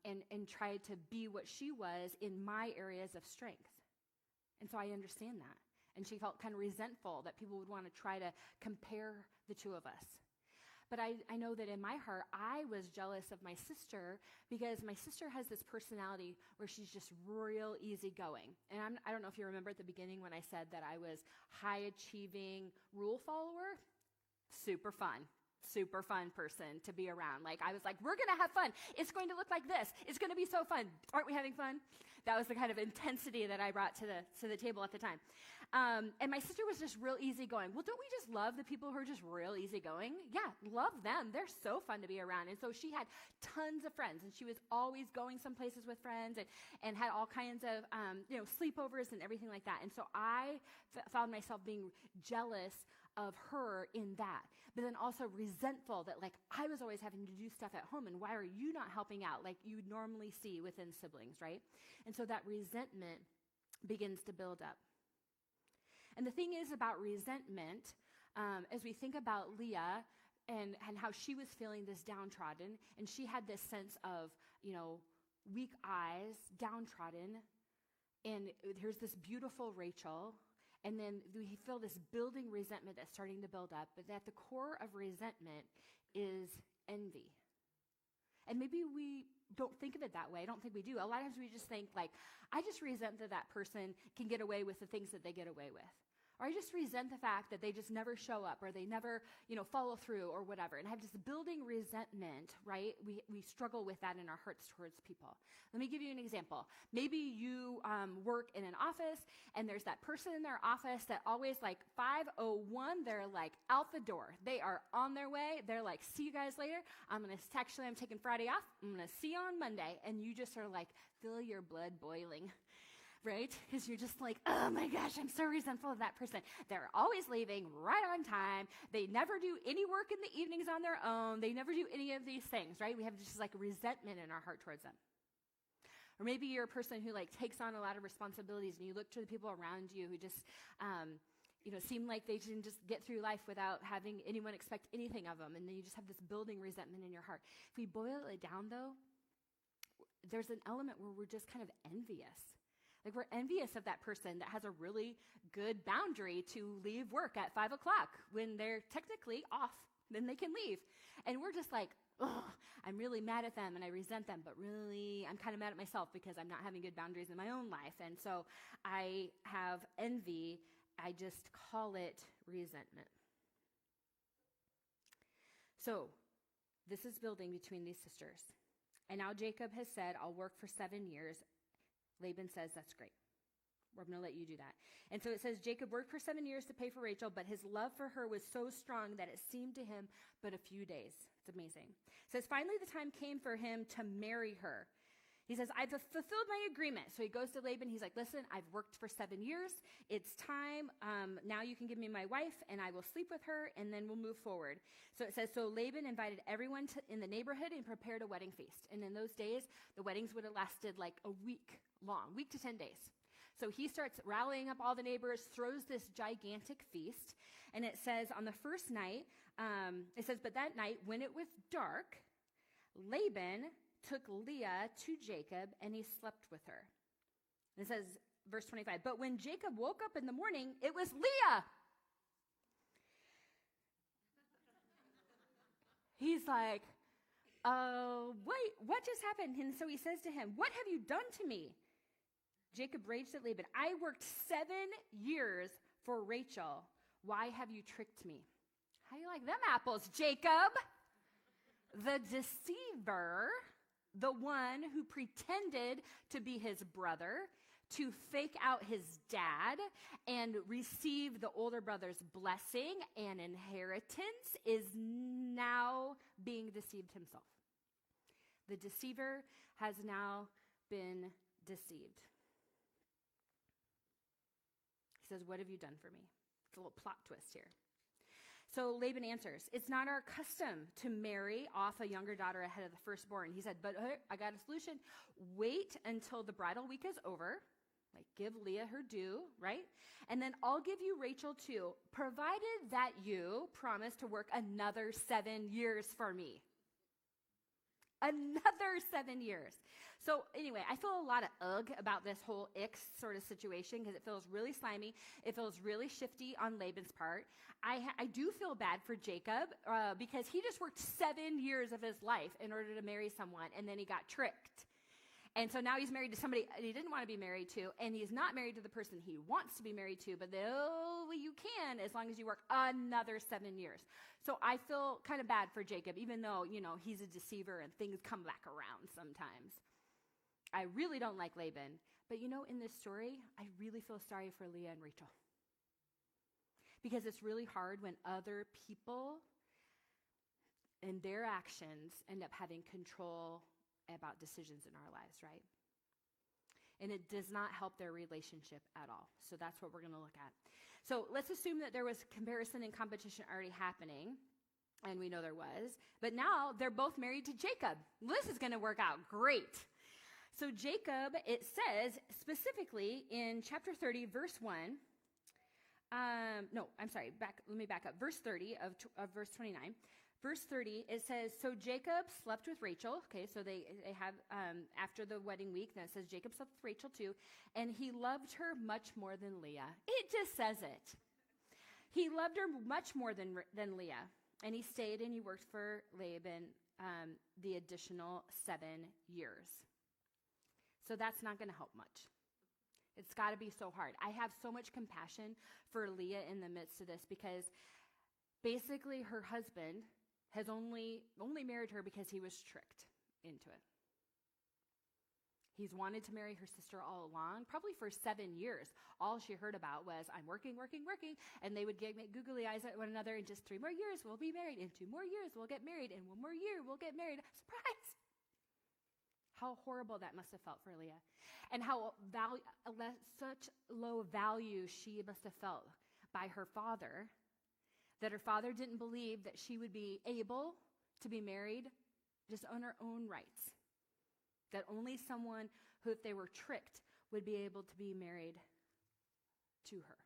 S4: and try to be what she was in my areas of strength. And so I understand that. And she felt kind of resentful that people would want to try to compare the two of us. But I know that in my heart, I was jealous of my sister because my sister has this personality where she's just real easygoing. And I don't know if you remember at the beginning when I said that I was high-achieving rule follower. Super fun person to be around. Like, I was like, we're going to have fun. It's going to look like this. It's going to be so fun. Aren't we having fun? That was the kind of intensity that I brought to the table at the time. And my sister was just real easygoing. Well, don't we just love the people who are just real easygoing? Yeah, love them. They're so fun to be around. And so she had tons of friends, and she was always going some places with friends and had all kinds of, sleepovers and everything like that. And so I found myself being jealous of her in that, but then also resentful that, like, I was always having to do stuff at home, and why are you not helping out like you normally see within siblings, right? And so that resentment begins to build up. And the thing is about resentment, as we think about Leah and how she was feeling this downtrodden, and she had this sense of, weak eyes, downtrodden, and here's this beautiful Rachel, and then we feel this building resentment that's starting to build up, but at the core of resentment is envy. And maybe we don't think of it that way. I don't think we do. A lot of times we just think, like, I just resent that person can get away with the things that they get away with. Or I just resent the fact that they just never show up or they never, follow through or whatever. And I have this building resentment, right? We struggle with that in our hearts towards people. Let me give you an example. Maybe you work in an office and there's that person in their office that always, like, 5:01, they're like out the door. They are on their way. They're like, see you guys later. I'm taking Friday off. I'm going to see you on Monday. And you just are like, feel your blood boiling. Right? Because you're just like, oh my gosh, I'm so resentful of that person. They're always leaving right on time. They never do any work in the evenings on their own. They never do any of these things, right? We have just like resentment in our heart towards them. Or maybe you're a person who like takes on a lot of responsibilities and you look to the people around you who just, seem like they can just get through life without having anyone expect anything of them. And then you just have this building resentment in your heart. If we boil it down though, there's an element where we're just kind of envious. Like, we're envious of that person that has a really good boundary to leave work at 5 o'clock when they're technically off, then they can leave. And we're just like, oh, I'm really mad at them and I resent them, but really I'm kind of mad at myself because I'm not having good boundaries in my own life. And so I have envy. I just call it resentment. So this is building between these sisters. And now Jacob has said, I'll work for 7 years. Laban says, that's great. We're going to let you do that. And so it says, Jacob worked for 7 years to pay for Rachel, but his love for her was so strong that it seemed to him but a few days. It's amazing. It says, finally the time came for him to marry her. He says, I've fulfilled my agreement. So he goes to Laban. He's like, listen, I've worked for 7 years. It's time. Now you can give me my wife, and I will sleep with her, and then we'll move forward. So it says, so Laban invited everyone in the neighborhood and prepared a wedding feast. And in those days, the weddings would have lasted like a week long, week to 10 days. So he starts rallying up all the neighbors, throws this gigantic feast. And it says on the first night, but that night when it was dark, Laban took Leah to Jacob, and he slept with her. And it says, verse 25, but when Jacob woke up in the morning, it was Leah. He's like, wait, what just happened? And so he says to him, what have you done to me? Jacob raged at Laban, I worked 7 years for Rachel. Why have you tricked me? How do you like them apples, Jacob? The deceiver, the one who pretended to be his brother, to fake out his dad and receive the older brother's blessing and inheritance, is now being deceived himself. The deceiver has now been deceived. He says, what have you done for me? It's a little plot twist here. So Laban answers, it's not our custom to marry off a younger daughter ahead of the firstborn. He said, but I got a solution. Wait until the bridal week is over. Like, give Leah her due, right? And then I'll give you Rachel too, provided that you promise to work another 7 years for me. Another 7 years. So anyway, I feel a lot of ugh about this whole ick sort of situation because it feels really slimy. It feels really shifty on Laban's part. I do feel bad for Jacob because he just worked 7 years of his life in order to marry someone, and then he got tricked. And so now he's married to somebody he didn't want to be married to, and he's not married to the person he wants to be married to, but you can as long as you work another 7 years. So I feel kind of bad for Jacob, even though, he's a deceiver and things come back around sometimes. I really don't like Laban. But in this story, I really feel sorry for Leah and Rachel. Because it's really hard when other people and their actions end up having control about decisions in our lives, right? And it does not help their relationship at all. So that's what we're going to look at. So let's assume that there was comparison and competition already happening, and we know there was. But now they're both married to Jacob. This is going to work out great. So Jacob, it says specifically in chapter 30, verse 1. Let me back up. Verse 30 of verse 29. Verse 30, it says, so Jacob slept with Rachel. Okay, so they have, after the wedding week, then it says Jacob slept with Rachel too, and he loved her much more than Leah. It just says it. He loved her much more than Leah, and he stayed and he worked for Laban the additional 7 years. So that's not going to help much. It's got to be so hard. I have so much compassion for Leah in the midst of this because basically her husband has only married her because he was tricked into it. He's wanted to marry her sister all along, probably for 7 years. All she heard about was, I'm working, and they would make googly eyes at one another, and just 3 more years we'll be married, in 2 more years we'll get married, and 1 more year we'll get married. Surprise! How horrible that must have felt for Leah. And how such low value she must have felt by her father, that her father didn't believe that she would be able to be married just on her own rights. That only someone who, if they were tricked, would be able to be married to her.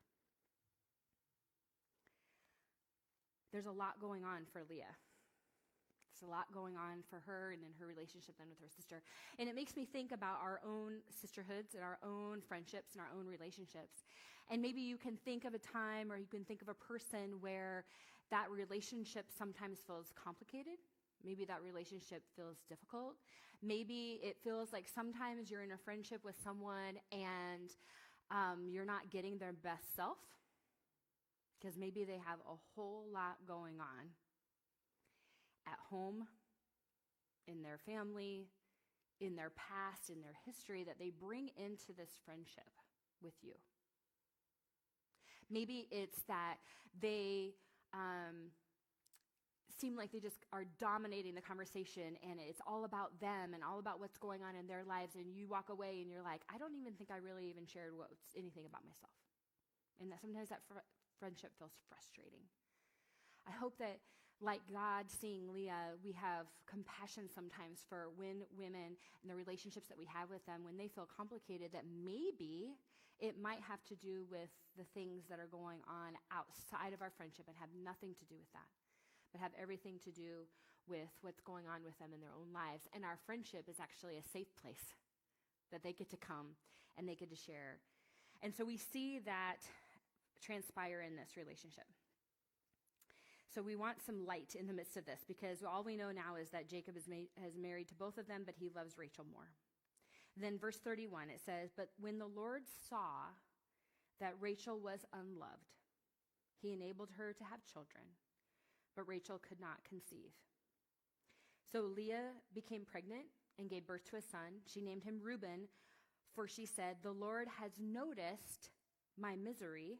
S4: There's a lot going on for Leah. There's a lot going on for her and in her relationship then with her sister. And it makes me think about our own sisterhoods and our own friendships and our own relationships. And maybe you can think of a time or you can think of a person where that relationship sometimes feels complicated. Maybe that relationship feels difficult. Maybe it feels like sometimes you're in a friendship with someone and you're not getting their best self because maybe they have a whole lot going on at home, in their family, in their past, in their history that they bring into this friendship with you. Maybe it's that they seem like they just are dominating the conversation, and it's all about them and all about what's going on in their lives, and you walk away and you're like, I don't even think I really even shared anything about myself. And that sometimes that friendship feels frustrating. I hope that, like God seeing Leah, we have compassion sometimes for when women and the relationships that we have with them, when they feel complicated, that maybe it might have to do with the things that are going on outside of our friendship and have nothing to do with that, but have everything to do with what's going on with them in their own lives. And our friendship is actually a safe place that they get to come and they get to share. And so we see that transpire in this relationship. So we want some light in the midst of this, because all we know now is that Jacob has married to both of them, but he loves Rachel more. Then verse 31, it says, but when the Lord saw that Rachel was unloved, he enabled her to have children, but Rachel could not conceive. So Leah became pregnant and gave birth to a son. She named him Reuben, for she said, the Lord has noticed my misery,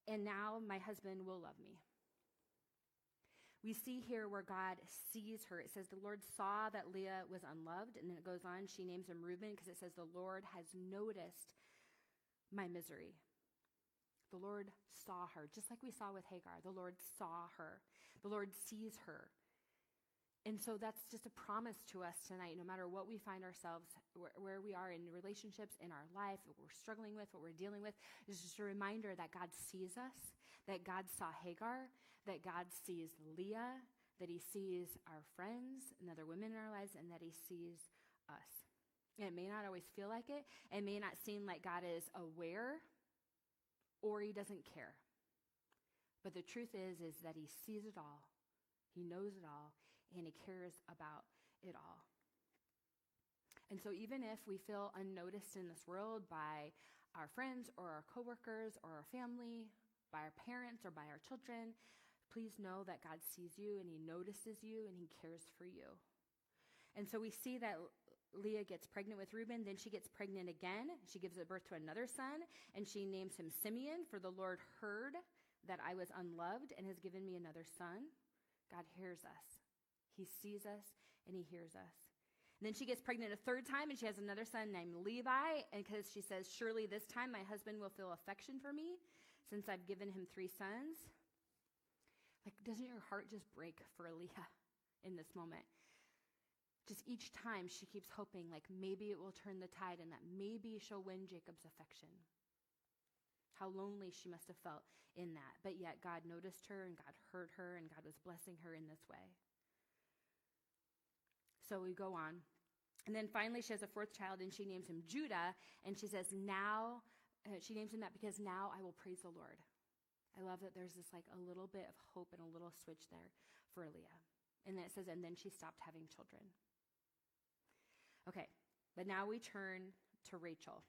S4: and now my husband will love me. We see here where God sees her. It says the Lord saw that Leah was unloved, and then it goes on, she names him Reuben because it says the Lord has noticed my misery. The Lord saw her, just like we saw with Hagar. The Lord saw her. The Lord sees her. And so that's just a promise to us tonight, no matter what we find ourselves, where we are in relationships, in our life, what we're struggling with, what we're dealing with, is just a reminder that God sees us, that God saw Hagar, that God sees Leah, that he sees our friends and other women in our lives, and that he sees us. And it may not always feel like it. It may not seem like God is aware or he doesn't care. But the truth is that he sees it all. He knows it all. And he cares about it all. And so even if we feel unnoticed in this world by our friends or our coworkers or our family, by our parents or by our children, please know that God sees you and he notices you and he cares for you. And so we see that Leah gets pregnant with Reuben, then she gets pregnant again. She gives birth to another son, and she names him Simeon, for the Lord heard that I was unloved and has given me another son. God hears us. He sees us and he hears us. And then she gets pregnant a third time, and she has another son named Levi, and because she says, surely this time my husband will feel affection for me since I've given him 3 sons. Like, doesn't your heart just break for Leah in this moment? Just each time she keeps hoping, like, maybe it will turn the tide and that maybe she'll win Jacob's affection. How lonely she must have felt in that. But yet God noticed her and God heard her and God was blessing her in this way. So we go on. And then finally she has a 4th child, and she names him Judah. And she says, now, she names him that because now I will praise the Lord. I love that there's this like a little bit of hope and a little switch there for Leah. And then it says, and then she stopped having children. Okay, but now we turn to Rachel.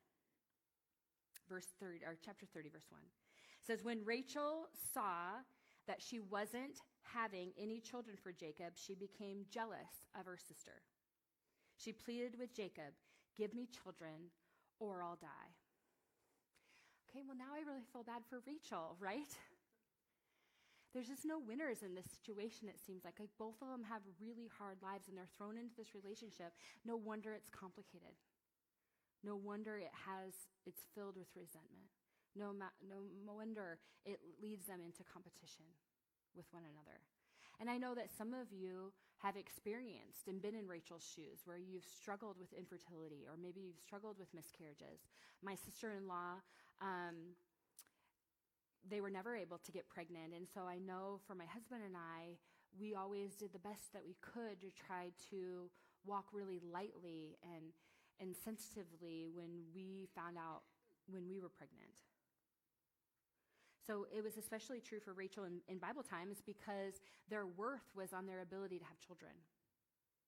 S4: Chapter 30, verse 1. It says, when Rachel saw that she wasn't having any children for Jacob, she became jealous of her sister. She pleaded with Jacob, give me children or I'll die. Okay, well now I really feel bad for Rachel, right? There's just no winners in this situation, it seems like. Like both of them have really hard lives and they're thrown into this relationship. No wonder it's complicated. No wonder it's filled with resentment. No wonder it leads them into competition with one another. And I know that some of you have experienced and been in Rachel's shoes where you've struggled with infertility, or maybe you've struggled with miscarriages. My sister-in-law, they were never able to get pregnant. And so I know for my husband and I, we always did the best that we could to try to walk really lightly and sensitively when we found out when we were pregnant. So it was especially true for Rachel in Bible times because their worth was on their ability to have children.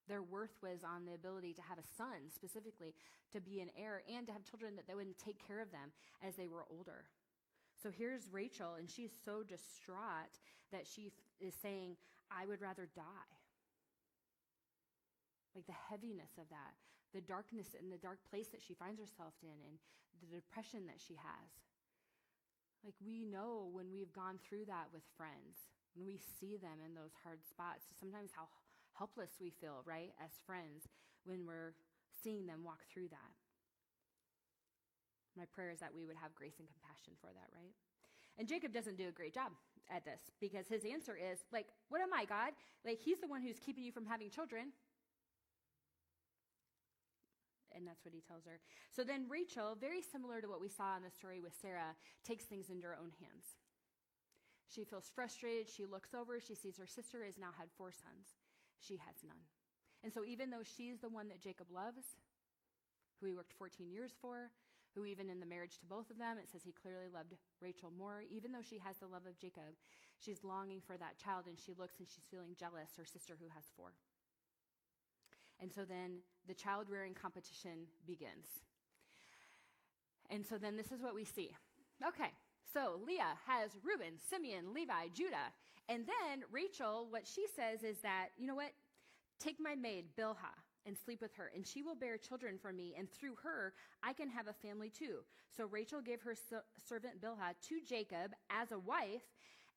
S4: Their worth was on the ability to have a son, specifically, to be an heir, and to have children that they wouldn't take care of them as they were older. So here's Rachel, and she's so distraught that she is saying, I would rather die. Like the heaviness of that, the darkness and the dark place that she finds herself in, and the depression that she has. Like we know when we've gone through that with friends, when we see them in those hard spots, sometimes how helpless we feel, right, as friends when we're seeing them walk through that. My prayer is that we would have grace and compassion for that, right? And Jacob doesn't do a great job at this because his answer is, like, what am I, God? Like, he's the one who's keeping you from having children. And that's what he tells her. So then Rachel, very similar to what we saw in the story with Sarah, takes things into her own hands. She feels frustrated. She looks over. She sees her sister has now had 4 sons. She has none. And so even though she's the one that Jacob loves, who he worked 14 years for, who even in the marriage to both of them, it says he clearly loved Rachel more. Even though she has the love of Jacob, she's longing for that child, and she looks and she's feeling jealous, her sister who has 4. And so then the child-rearing competition begins. And so then this is what we see. Okay, so Leah has Reuben, Simeon, Levi, Judah. And then Rachel, what she says is that, you know what? Take my maid, Bilhah, and sleep with her, and she will bear children for me, and through her I can have a family too. So Rachel gave her servant Bilhah to Jacob as a wife,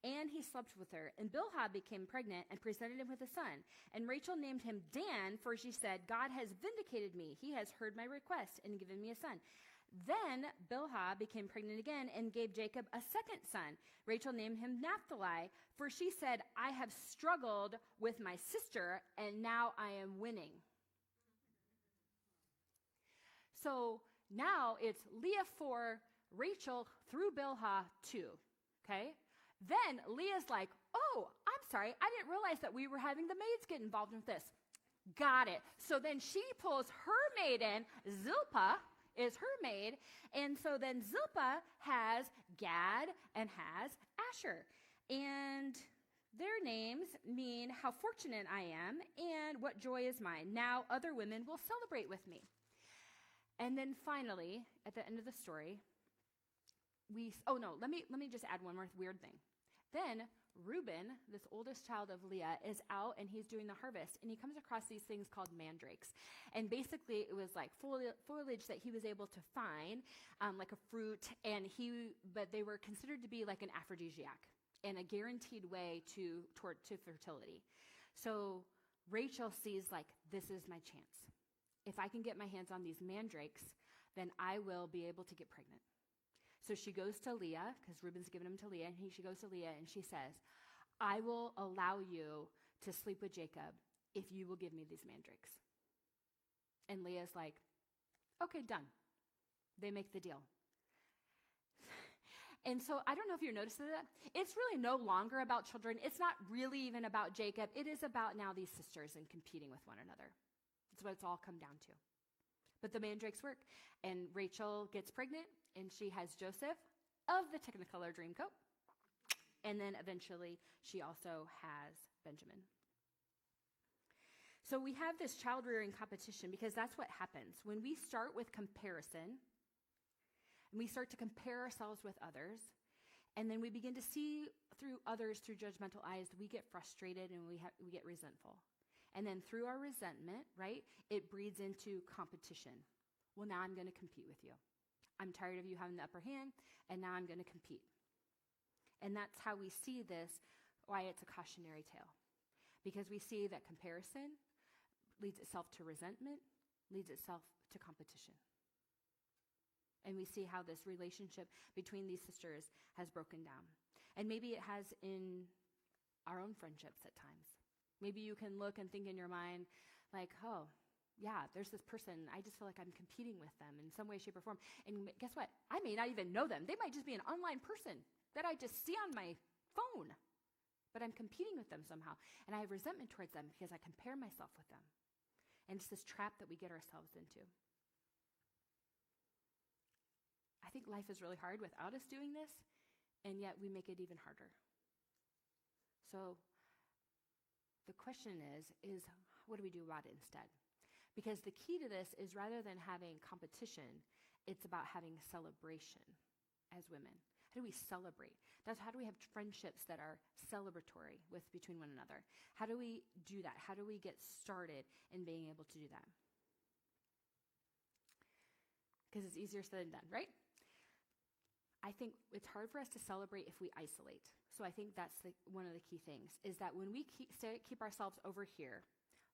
S4: and he slept with her. And Bilhah became pregnant and presented him with a son. And Rachel named him Dan, for she said, God has vindicated me. He has heard my request and given me a son. Then Bilhah became pregnant again and gave Jacob a second son. Rachel named him Naphtali, for she said, I have struggled with my sister, and now I am winning. So now it's Leah 4, Rachel through Bilhah 2, okay? Then Leah's like, oh, I'm sorry, I didn't realize that we were having the maids get involved with this. Got it. So then she pulls her maid in, Zilpah is her maid, and so then Zilpah has Gad and has Asher. And their names mean how fortunate I am and what joy is mine. Now other women will celebrate with me. And then finally, at the end of the story, let me just add one more weird thing. Then Reuben, this oldest child of Leah, is out and he's doing the harvest, and he comes across these things called mandrakes. And basically it was like foliage that he was able to find, like a fruit, but they were considered to be like an aphrodisiac and a guaranteed way to fertility. So Rachel sees, like, this is my chance. If I can get my hands on these mandrakes, then I will be able to get pregnant. So she goes to Leah, because Reuben's given him to Leah, and she goes to Leah and she says, I will allow you to sleep with Jacob if you will give me these mandrakes. And Leah's like, okay, done. They make the deal. And so I don't know if you're noticing that. It's really no longer about children. It's not really even about Jacob. It is about now these sisters and competing with one another. That's what it's all come down to. But the mandrakes work. And Rachel gets pregnant, and she has Joseph of the Technicolor Dreamcoat. And then eventually she also has Benjamin. So we have this child-rearing competition because that's what happens. When we start with comparison, and we start to compare ourselves with others, and then we begin to see through others through judgmental eyes, we get frustrated and we get resentful. And then through our resentment, right, it breeds into competition. Well, now I'm going to compete with you. I'm tired of you having the upper hand, and now I'm going to compete. And that's how we see this, why it's a cautionary tale. Because we see that comparison leads itself to resentment, leads itself to competition. And we see how this relationship between these sisters has broken down. And maybe it has in our own friendships at times. Maybe you can look and think in your mind, like, oh, yeah, there's this person, I just feel like I'm competing with them in some way, shape, or form. And guess what? I may not even know them. They might just be an online person that I just see on my phone. But I'm competing with them somehow. And I have resentment towards them because I compare myself with them. And it's this trap that we get ourselves into. I think life is really hard without us doing this, and yet we make it even harder. So the question is what do we do about it instead? Because the key to this is rather than having competition, it's about having celebration as women. How do we celebrate? How do we have friendships that are celebratory between one another? How do we do that? How do we get started in being able to do that? Because it's easier said than done, right? I think it's hard for us to celebrate if we isolate. So I think that's one of the key things, is that when we keep ourselves over here,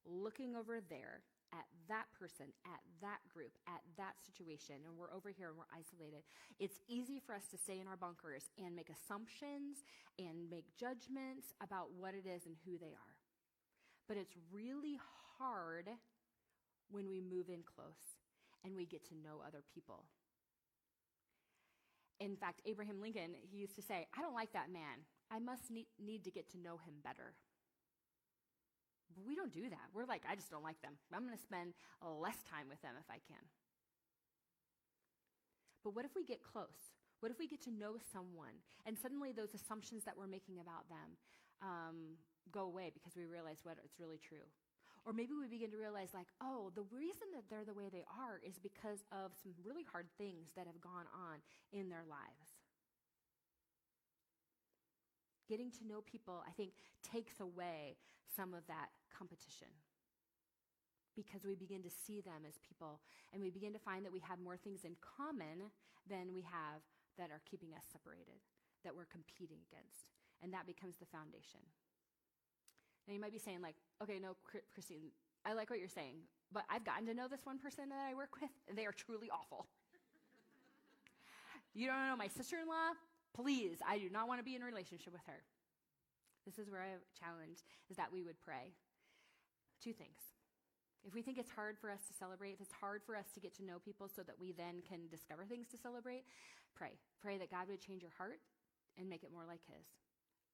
S4: looking over there at that person, at that group, at that situation, and we're over here and we're isolated, it's easy for us to stay in our bunkers and make assumptions and make judgments about what it is and who they are. But it's really hard when we move in close and we get to know other people. In fact, Abraham Lincoln, he used to say, I don't like that man. I must need to get to know him better. But we don't do that. We're like, I just don't like them. I'm going to spend less time with them if I can. But what if we get close? What if we get to know someone and suddenly those assumptions that we're making about them go away because we realize what it's really true? Or maybe we begin to realize, like, oh, the reason that they're the way they are is because of some really hard things that have gone on in their lives. Getting to know people, I think, takes away some of that competition because we begin to see them as people, and we begin to find that we have more things in common than we have that are keeping us separated, that we're competing against, and that becomes the foundation. Now, you might be saying, like, okay, no, Christine, I like what you're saying, but I've gotten to know this one person that I work with, and they are truly awful. You don't know my sister-in-law? Please, I do not want to be in a relationship with her. This is where I challenge, is that we would pray. Two things. If we think it's hard for us to celebrate, if it's hard for us to get to know people so that we then can discover things to celebrate, pray. Pray that God would change your heart and make it more like his,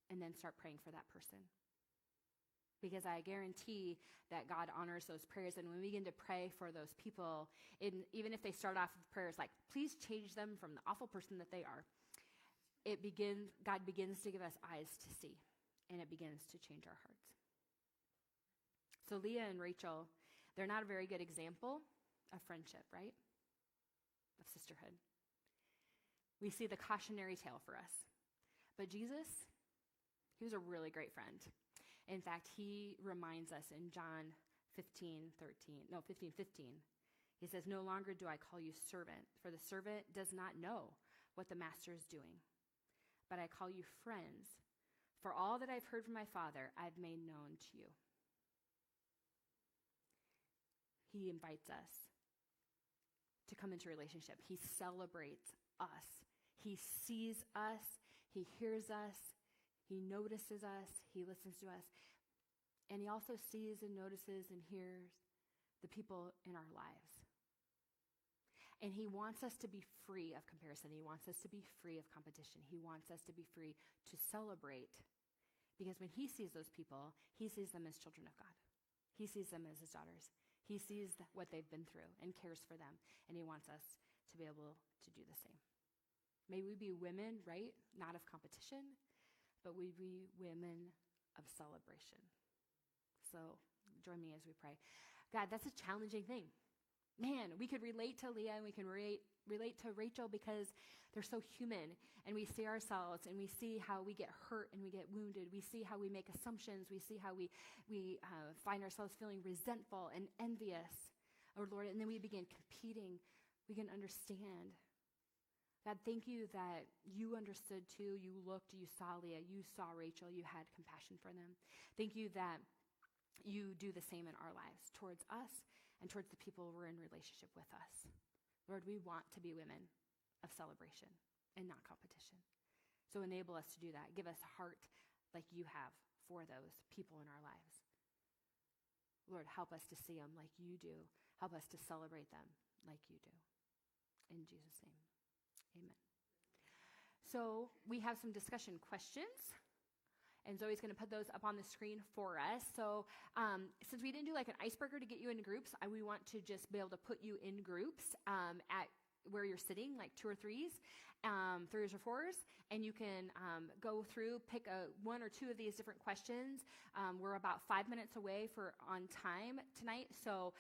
S4: and then start praying for that person. Because I guarantee that God honors those prayers. And when we begin to pray for those people, even if they start off with prayers like, please change them from the awful person that they are, God begins to give us eyes to see, and it begins to change our hearts. So Leah and Rachel, they're not a very good example of friendship, right? Of sisterhood. We see the cautionary tale for us. But Jesus, he was a really great friend. In fact, he reminds us in John 15:15. He says, no longer do I call you servant, for the servant does not know what the master is doing. But I call you friends, for all that I've heard from my Father, I've made known to you. He invites us to come into relationship. He celebrates us. He sees us. He hears us. He notices us, he listens to us, and he also sees and notices and hears the people in our lives. And he wants us to be free of comparison. He wants us to be free of competition. He wants us to be free to celebrate, because when he sees those people, he sees them as children of God. He sees them as his daughters. He sees what they've been through and cares for them, and he wants us to be able to do the same. May we be women, right? Not of competition, but we be women of celebration. So join me as we pray. God, that's a challenging thing. Man, we could relate to Leah and we can relate to Rachel because they're so human, and we see ourselves and we see how we get hurt and we get wounded. We see how we make assumptions. We see how we find ourselves feeling resentful and envious, oh Lord, and then we begin competing. We can understand. God, thank you that you understood too. You looked, you saw Leah, you saw Rachel, you had compassion for them. Thank you that you do the same in our lives towards us and towards the people we're in relationship with us. Lord, we want to be women of celebration and not competition. So enable us to do that. Give us a heart like you have for those people in our lives. Lord, help us to see them like you do. Help us to celebrate them like you do. In Jesus' name. Amen. So we have some discussion questions, and Zoe's going to put those up on the screen for us. So since we didn't do like an icebreaker to get you into groups, we want to just be able to put you in groups at where you're sitting, like 2 or 3s, 3s or 4s, and you can go through, pick one or two of these different questions. We're about 5 minutes away on time tonight, so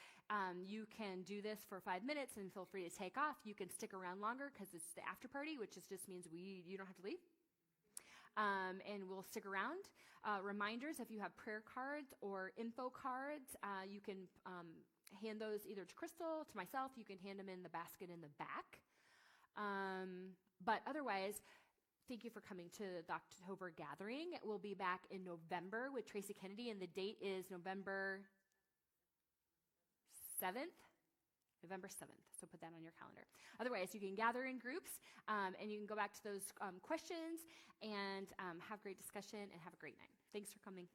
S4: you can do this for 5 minutes and feel free to take off. You can stick around longer because it's the after party, which just means you don't have to leave. And we'll stick around. Reminders, if you have prayer cards or info cards, you can hand those either to Crystal, to myself. You can hand them in the basket in the back. But otherwise, thank you for coming to the October gathering. We'll be back in November with Tracy Kennedy, and the date is November 7th. November 7th, so put that on your calendar. Otherwise, you can gather in groups, and you can go back to those questions and have great discussion and have a great night. Thanks for coming.